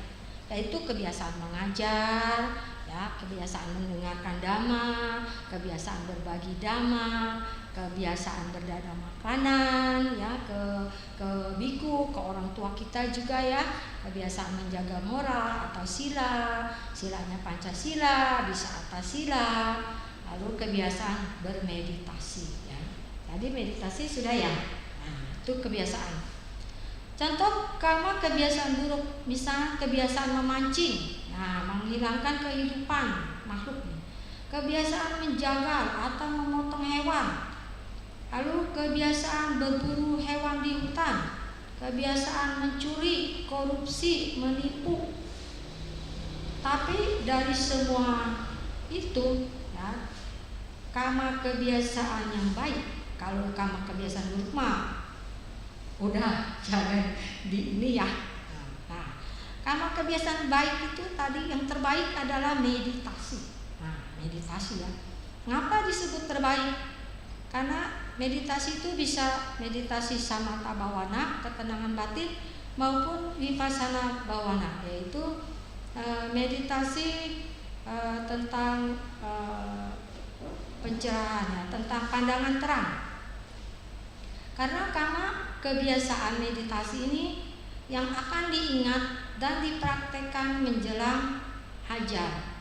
yaitu kebiasaan mengajar, ya, kebiasaan mendengarkan dhamma, kebiasaan berbagi dhamma, kebiasaan berdana makanan, ya, ke biku, ke orang tua kita juga ya, kebiasaan menjaga moral atau sila, silanya Pancasila, bisa atas sila, lalu kebiasaan bermeditasi ya. Jadi meditasi sudah ya, nah, itu kebiasaan. Contoh kama kebiasaan buruk, misalnya kebiasaan memancing, nah, menghilangkan kehidupan makhluk, kebiasaan menjagal atau memotong hewan, lalu kebiasaan berburu hewan di hutan, kebiasaan mencuri, korupsi, menipu. Tapi dari semua itu ya, kama kebiasaan yang baik. Kalau kama kebiasaan buruk mah udah jangan di ini ya. Nah, kama kebiasaan baik itu tadi yang terbaik adalah meditasi. Nah, meditasi ya. Ngapa disebut terbaik? Karena meditasi itu bisa meditasi samatha bawana, ketenangan batin, maupun vipassana bawana, yaitu meditasi tentang pencerahan ya, tentang pandangan terang. Karena kebiasaan meditasi ini yang akan diingat dan dipraktekkan menjelang hajar.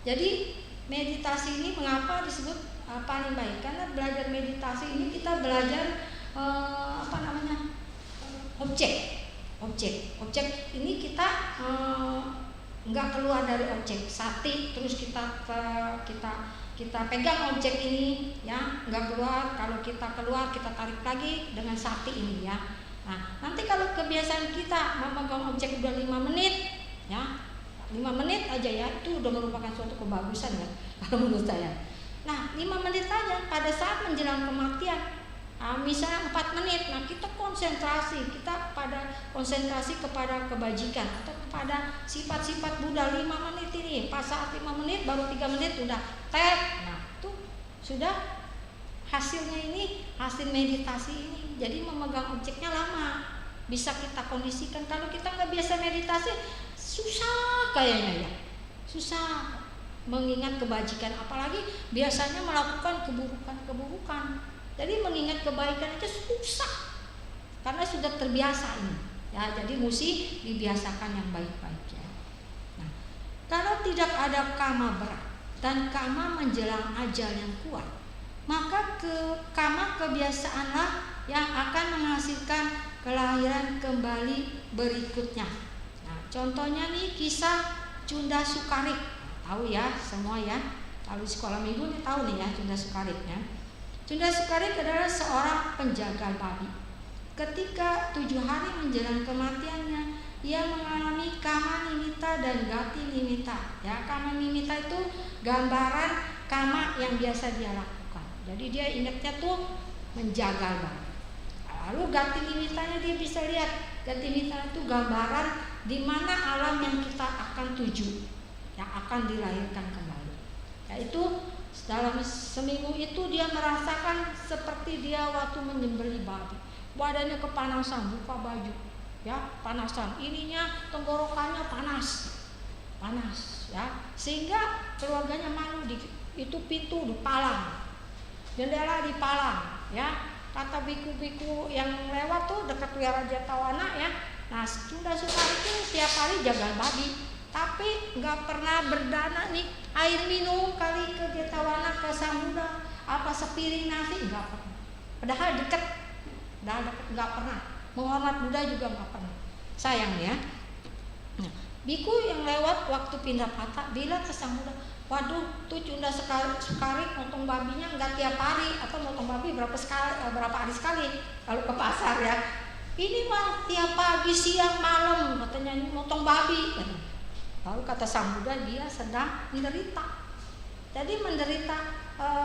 Jadi meditasi ini mengapa disebut paling baik? Karena belajar meditasi ini kita belajar objek ini kita nggak keluar dari objek sati, terus kita pegang objek ini ya, nggak keluar. Kalau kita keluar kita tarik lagi dengan sati ini ya. Nah, nanti kalau kebiasaan kita memegang objek udah 5 menit ya, 5 menit aja ya, itu udah merupakan suatu kebagusan ya kalau menurut saya. Nah, 5 menit aja pada saat menjelang kematian, misalnya 4 menit, nah kita konsentrasi kepada kebajikan atau kepada sifat-sifat Buddha 5 menit ini. Pas saat 5 menit baru 3 menit udah tap. Nah, itu sudah hasilnya ini, hasil meditasi ini. Jadi memegang objeknya lama, bisa kita kondisikan. Kalau kita nggak biasa meditasi, susah kayaknya ya, susah mengingat kebajikan, apalagi biasanya melakukan keburukan. Jadi mengingat kebaikan aja susah karena sudah terbiasa ini ya. Jadi mesti dibiasakan yang baik-baik ya. Nah, kalau tidak ada kama berat dan kama menjelang ajal yang kuat, maka kama kebiasaanlah yang akan menghasilkan kelahiran kembali berikutnya. Nah, contohnya nih kisah Cunda Sukarik. Tahu ya semua ya, kalau di sekolah minggu nih tahu nih ya Cunda Sukarik ya. Cunda Sukarik adalah seorang penjagal babi. Ketika 7 hari menjelang kematiannya, ia mengalami kama nimita dan gati nimita. Ya, kama nimita itu gambaran kama yang biasa dia lakukan. Jadi dia ingatnya tuh menjagal babi. Lalu gati nimitanya dia bisa lihat. Gati nimita itu gambaran di mana alam yang kita akan tuju, yang akan dilahirkan kembali. Yaitu dalam seminggu itu dia merasakan seperti dia waktu menyembelih babi. Badannya kepanasan, buka baju, ya panasan. Ininya tenggorokannya panas, ya. Sehingga keluarganya malu. Itu pintu dipalang, jendela dipalang, ya. Kata biku-biku yang lewat tuh dekat Wihara Jatawana ya. Nah, Cunda Sukarik itu setiap hari jaga babi, tapi nggak pernah berdana nih air minum kali ke Jatawana, ke Samudra, apa sepiring nasi nggak pernah. Padahal dekat nggak pernah. Menghormat Buddha juga nggak pernah. Sayang ya. Nah, biku yang lewat waktu pindah patah bilang ke Samudra, waduh, tuh Cunda Sukarik motong babinya nggak tiap hari, atau motong babi berapa hari sekali kalau ke pasar ya. Ini mah tiap pagi, siang, malam katanya motong babi. Lalu kata Sang Buddha, dia sedang menderita. Jadi menderita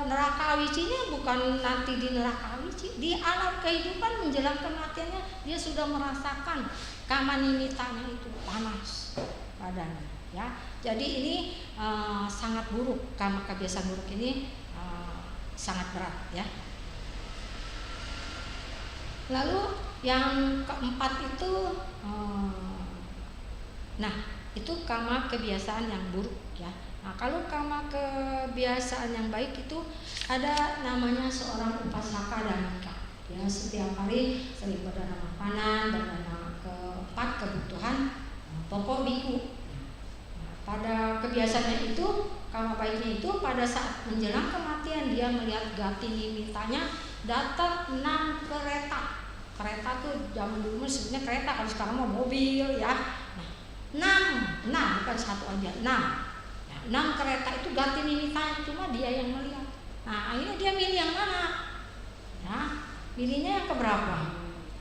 neraka awicinya bukan nanti di neraka awici, di alam kehidupan menjelang kematiannya dia sudah merasakan kama nimitanya itu panas badannya ya. Jadi ini sangat buruk, kama kebiasaan buruk ini sangat berat ya. Lalu yang keempat itu nah Itu karma kebiasaan yang buruk ya. Nah, kalau karma kebiasaan yang baik itu ada namanya seorang upasaka danika. Ya, setiap hari sering berdana makanan, berdana ke 4 kebutuhan pokok biku. Nah, pada kebiasaannya itu, karma baiknya itu pada saat menjelang kematian dia melihat gati nimitanya datang 6 kereta. Kereta tuh zaman dulu sebenarnya kereta, kalau sekarang mau mobil ya. Nah, 6 bukan 1 aja, 6. Ya, 6 kereta itu gati nimitanya, cuma dia yang melihat. Nah, akhirnya dia milih yang mana? Ya, pilihnya yang keberapa?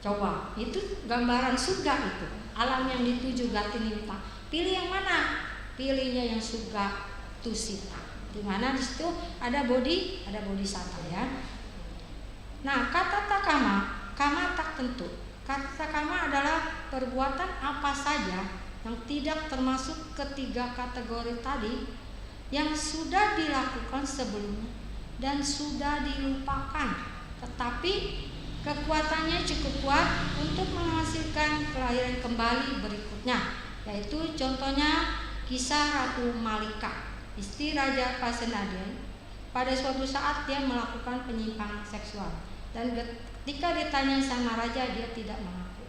Coba, itu gambaran surga itu. Alam yang dituju gati nimita. Pilih yang mana? Pilihnya yang surga tusita. Di mana di situ ada bodhisattva ya. Nah, kata takama, kama tak tentu. Kata takama adalah perbuatan apa saja yang tidak termasuk ketiga kategori tadi yang sudah dilakukan sebelumnya dan sudah dilupakan, tetapi kekuatannya cukup kuat untuk menghasilkan kelahiran kembali berikutnya, yaitu contohnya kisah Ratu Malika, istri Raja Pasenadian. Pada suatu saat dia melakukan penyimpangan seksual dan ketika ditanya sama raja dia tidak mengaku.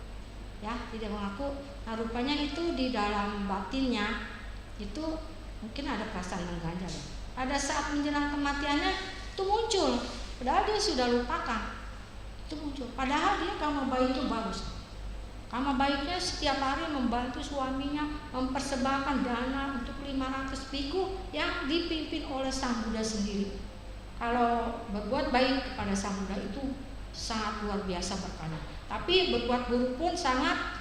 Ya, tidak mengaku. Nah, rupanya itu di dalam batinnya itu mungkin ada perasaan mengganjal ya. Pada saat menjelang kematiannya itu muncul, padahal dia sudah lupakan. Itu muncul. Padahal dia karma baik itu bagus. Karma baiknya setiap hari membantu suaminya mempersembahkan dana untuk 500 biku yang dipimpin oleh Sang Buddha sendiri. Kalau berbuat baik kepada Sang Buddha itu sangat luar biasa berkahnya. Tapi berbuat buruk pun sangat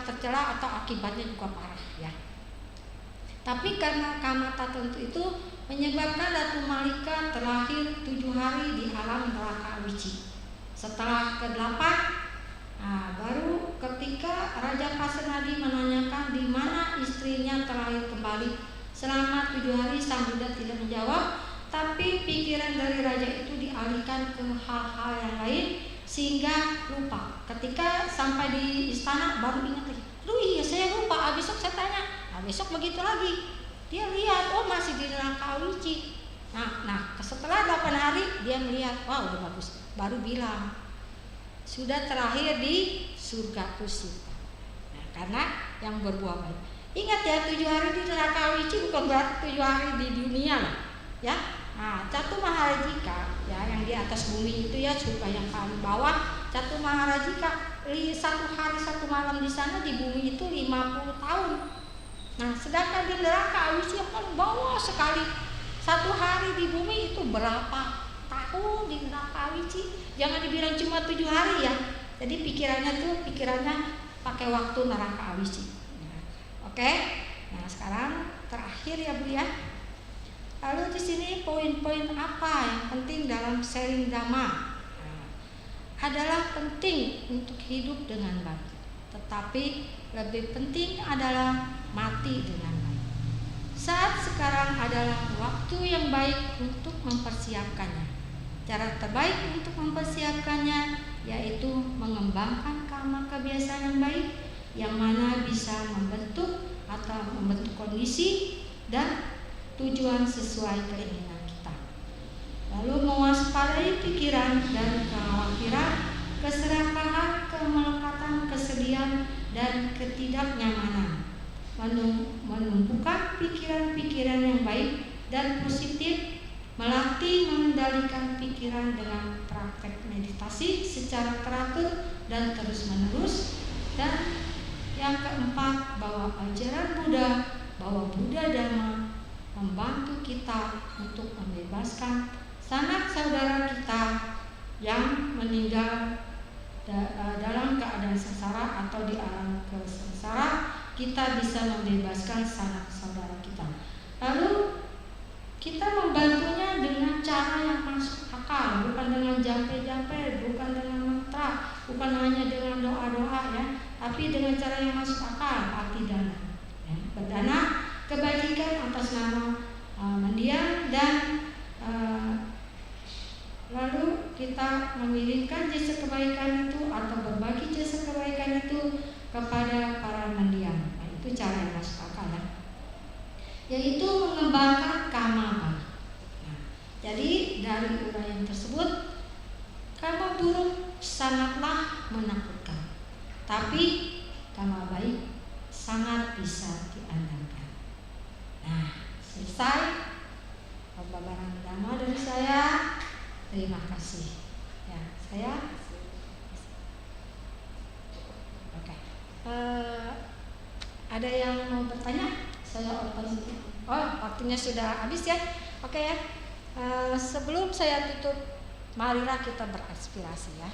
tercela atau akibatnya juga parah ya. Tapi karena karma tertentu itu menyebabkan Ratu Malika terlahir 7 hari di alam neraka Awici. Setelah ke-8, baru ketika Raja Pasenadi menanyakan di mana istrinya terlahir kembali. Selama 7 hari Sang Buddha tidak menjawab, tapi pikiran dari raja itu dialihkan ke hal-hal yang lain sehingga lupa. Ketika sampai di istana baru ingat lagi, aduh iya saya lupa, besok saya tanya. Nah, besok begitu lagi, dia lihat, oh masih di neraka Awici. Nah setelah 8 hari dia melihat, wah udah bagus, baru bilang sudah terlahir di surga tusita. Nah, karena yang berbuah baik. Ingat ya, 7 hari di neraka Awici bukan berarti 7 hari di dunia lah ya. Nah, Catu Maharajika ya, yang di atas bumi itu ya, surga yang paling bawah. Catu Maharajika 1 hari 1 malam di sana, di bumi itu 50 tahun. Nah, sedangkan di neraka Awici yang paling bawah sekali, 1 hari di bumi itu berapa tahun di neraka Awici? Jangan dibilang cuma 7 hari ya. Jadi pikirannya pakai waktu neraka Awici. Nah, oke. Nah, sekarang terakhir ya Bu ya. Lalu di sini poin-poin apa yang penting dalam sharing dhamma? Adalah penting untuk hidup dengan baik, tetapi lebih penting adalah mati dengan baik. Saat sekarang adalah waktu yang baik untuk mempersiapkannya. Cara terbaik untuk mempersiapkannya yaitu mengembangkan karma kebiasaan yang baik, yang mana bisa membentuk kondisi dan tujuan sesuai keinginan kita. Lalu mewaspadai pikiran dan kekhawatiran, keserakahan, kemelekatan, kesedihan, dan ketidaknyamanan. Menumbuhkan pikiran-pikiran yang baik dan positif, melatih mengendalikan pikiran dengan praktek meditasi secara teratur dan terus-menerus. Dan yang keempat, bahwa ajaran Buddha, bahwa Buddha Dhamma membantu kita untuk membebaskan sanak saudara kita yang meninggal dalam keadaan sengsara atau di alam kesengsara. Kita bisa membebaskan sanak saudara kita. Lalu kita membantunya dengan cara yang masuk akal, bukan dengan jampe-jampe, bukan dengan mantra, bukan hanya dengan doa-doa ya, tapi dengan cara yang masuk akal, arti dana ya. Berdana kebajikan atas nama mendiang dan lalu kita mengirimkan jasa kebaikan itu atau berbagi jasa kebaikan itu kepada para mendiang. Nah, itu cara yang masuk akal yaitu mengembangkan kamaba. Nah, jadi dari uraian tersebut, kama buruk sangatlah menakutkan, tapi kama baik sangat bisa diandalkan. Nah, selesai pembabaran dhamma dari saya. Terima kasih. Ya, saya. Oke. Ada yang mau bertanya? Saya open. Oh, waktunya sudah habis ya. Oke ya. Sebelum saya tutup, marilah kita beraspirasi ya.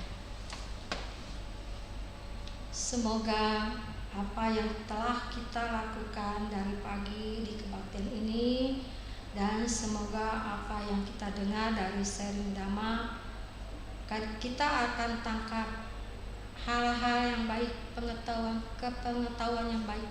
Semoga apa yang telah kita lakukan dari pagi di kebaktian ini, dan semoga apa yang kita dengar dari sharing dhamma, kita akan tangkap hal-hal yang baik, kepengetahuan yang baik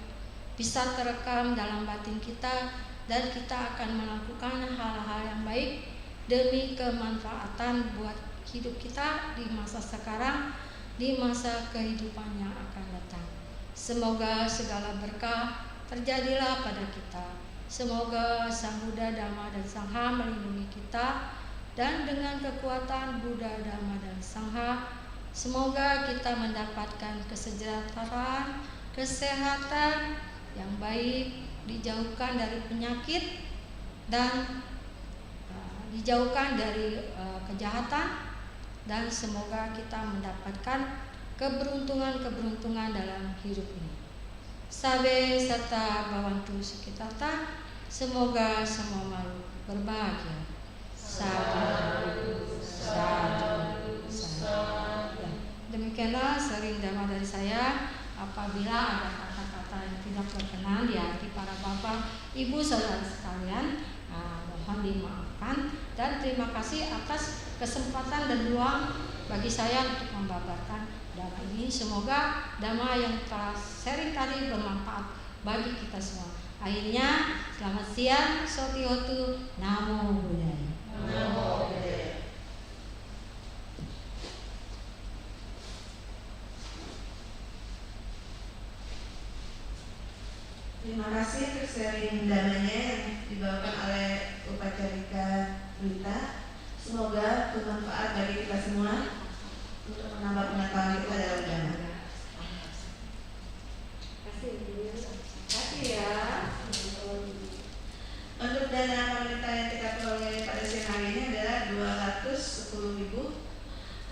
bisa terekam dalam batin kita, dan kita akan melakukan hal-hal yang baik demi kemanfaatan buat hidup kita di masa sekarang, di masa kehidupan yang akan datang. Semoga segala berkah terjadilah pada kita. Semoga Sang Buddha, Dhamma, dan Sangha melindungi kita, dan dengan kekuatan Buddha, Dhamma, dan Sangha, semoga kita mendapatkan kesejahteraan, kesehatan yang baik, dijauhkan dari penyakit, dan dijauhkan dari kejahatan, dan semoga kita mendapatkan keberuntungan-keberuntungan dalam hidup ini. Sabe serta bawantu sukitata, semoga semua makhluk berbahagia. Sadhu, sadhu, sadhu. Ya, demikianlah sharing dhamma dari saya. Apabila ada kata-kata yang tidak berkenan di hati para bapak, ibu, saudara sekalian, mohon dimaafkan, dan terima kasih atas kesempatan dan ruang bagi saya untuk membabarkan dhamma ini. Semoga dhamma yang telah sharing tadi bermanfaat bagi kita semua. Akhirnya, selamat siang, Sotihotu, Namo Buddhaya. Namo Buddhaya. Terima kasih untuk sharing dhammanya yang dibawakan oleh Upacarika Duita. Semoga bermanfaat bagi kita semua untuk menambah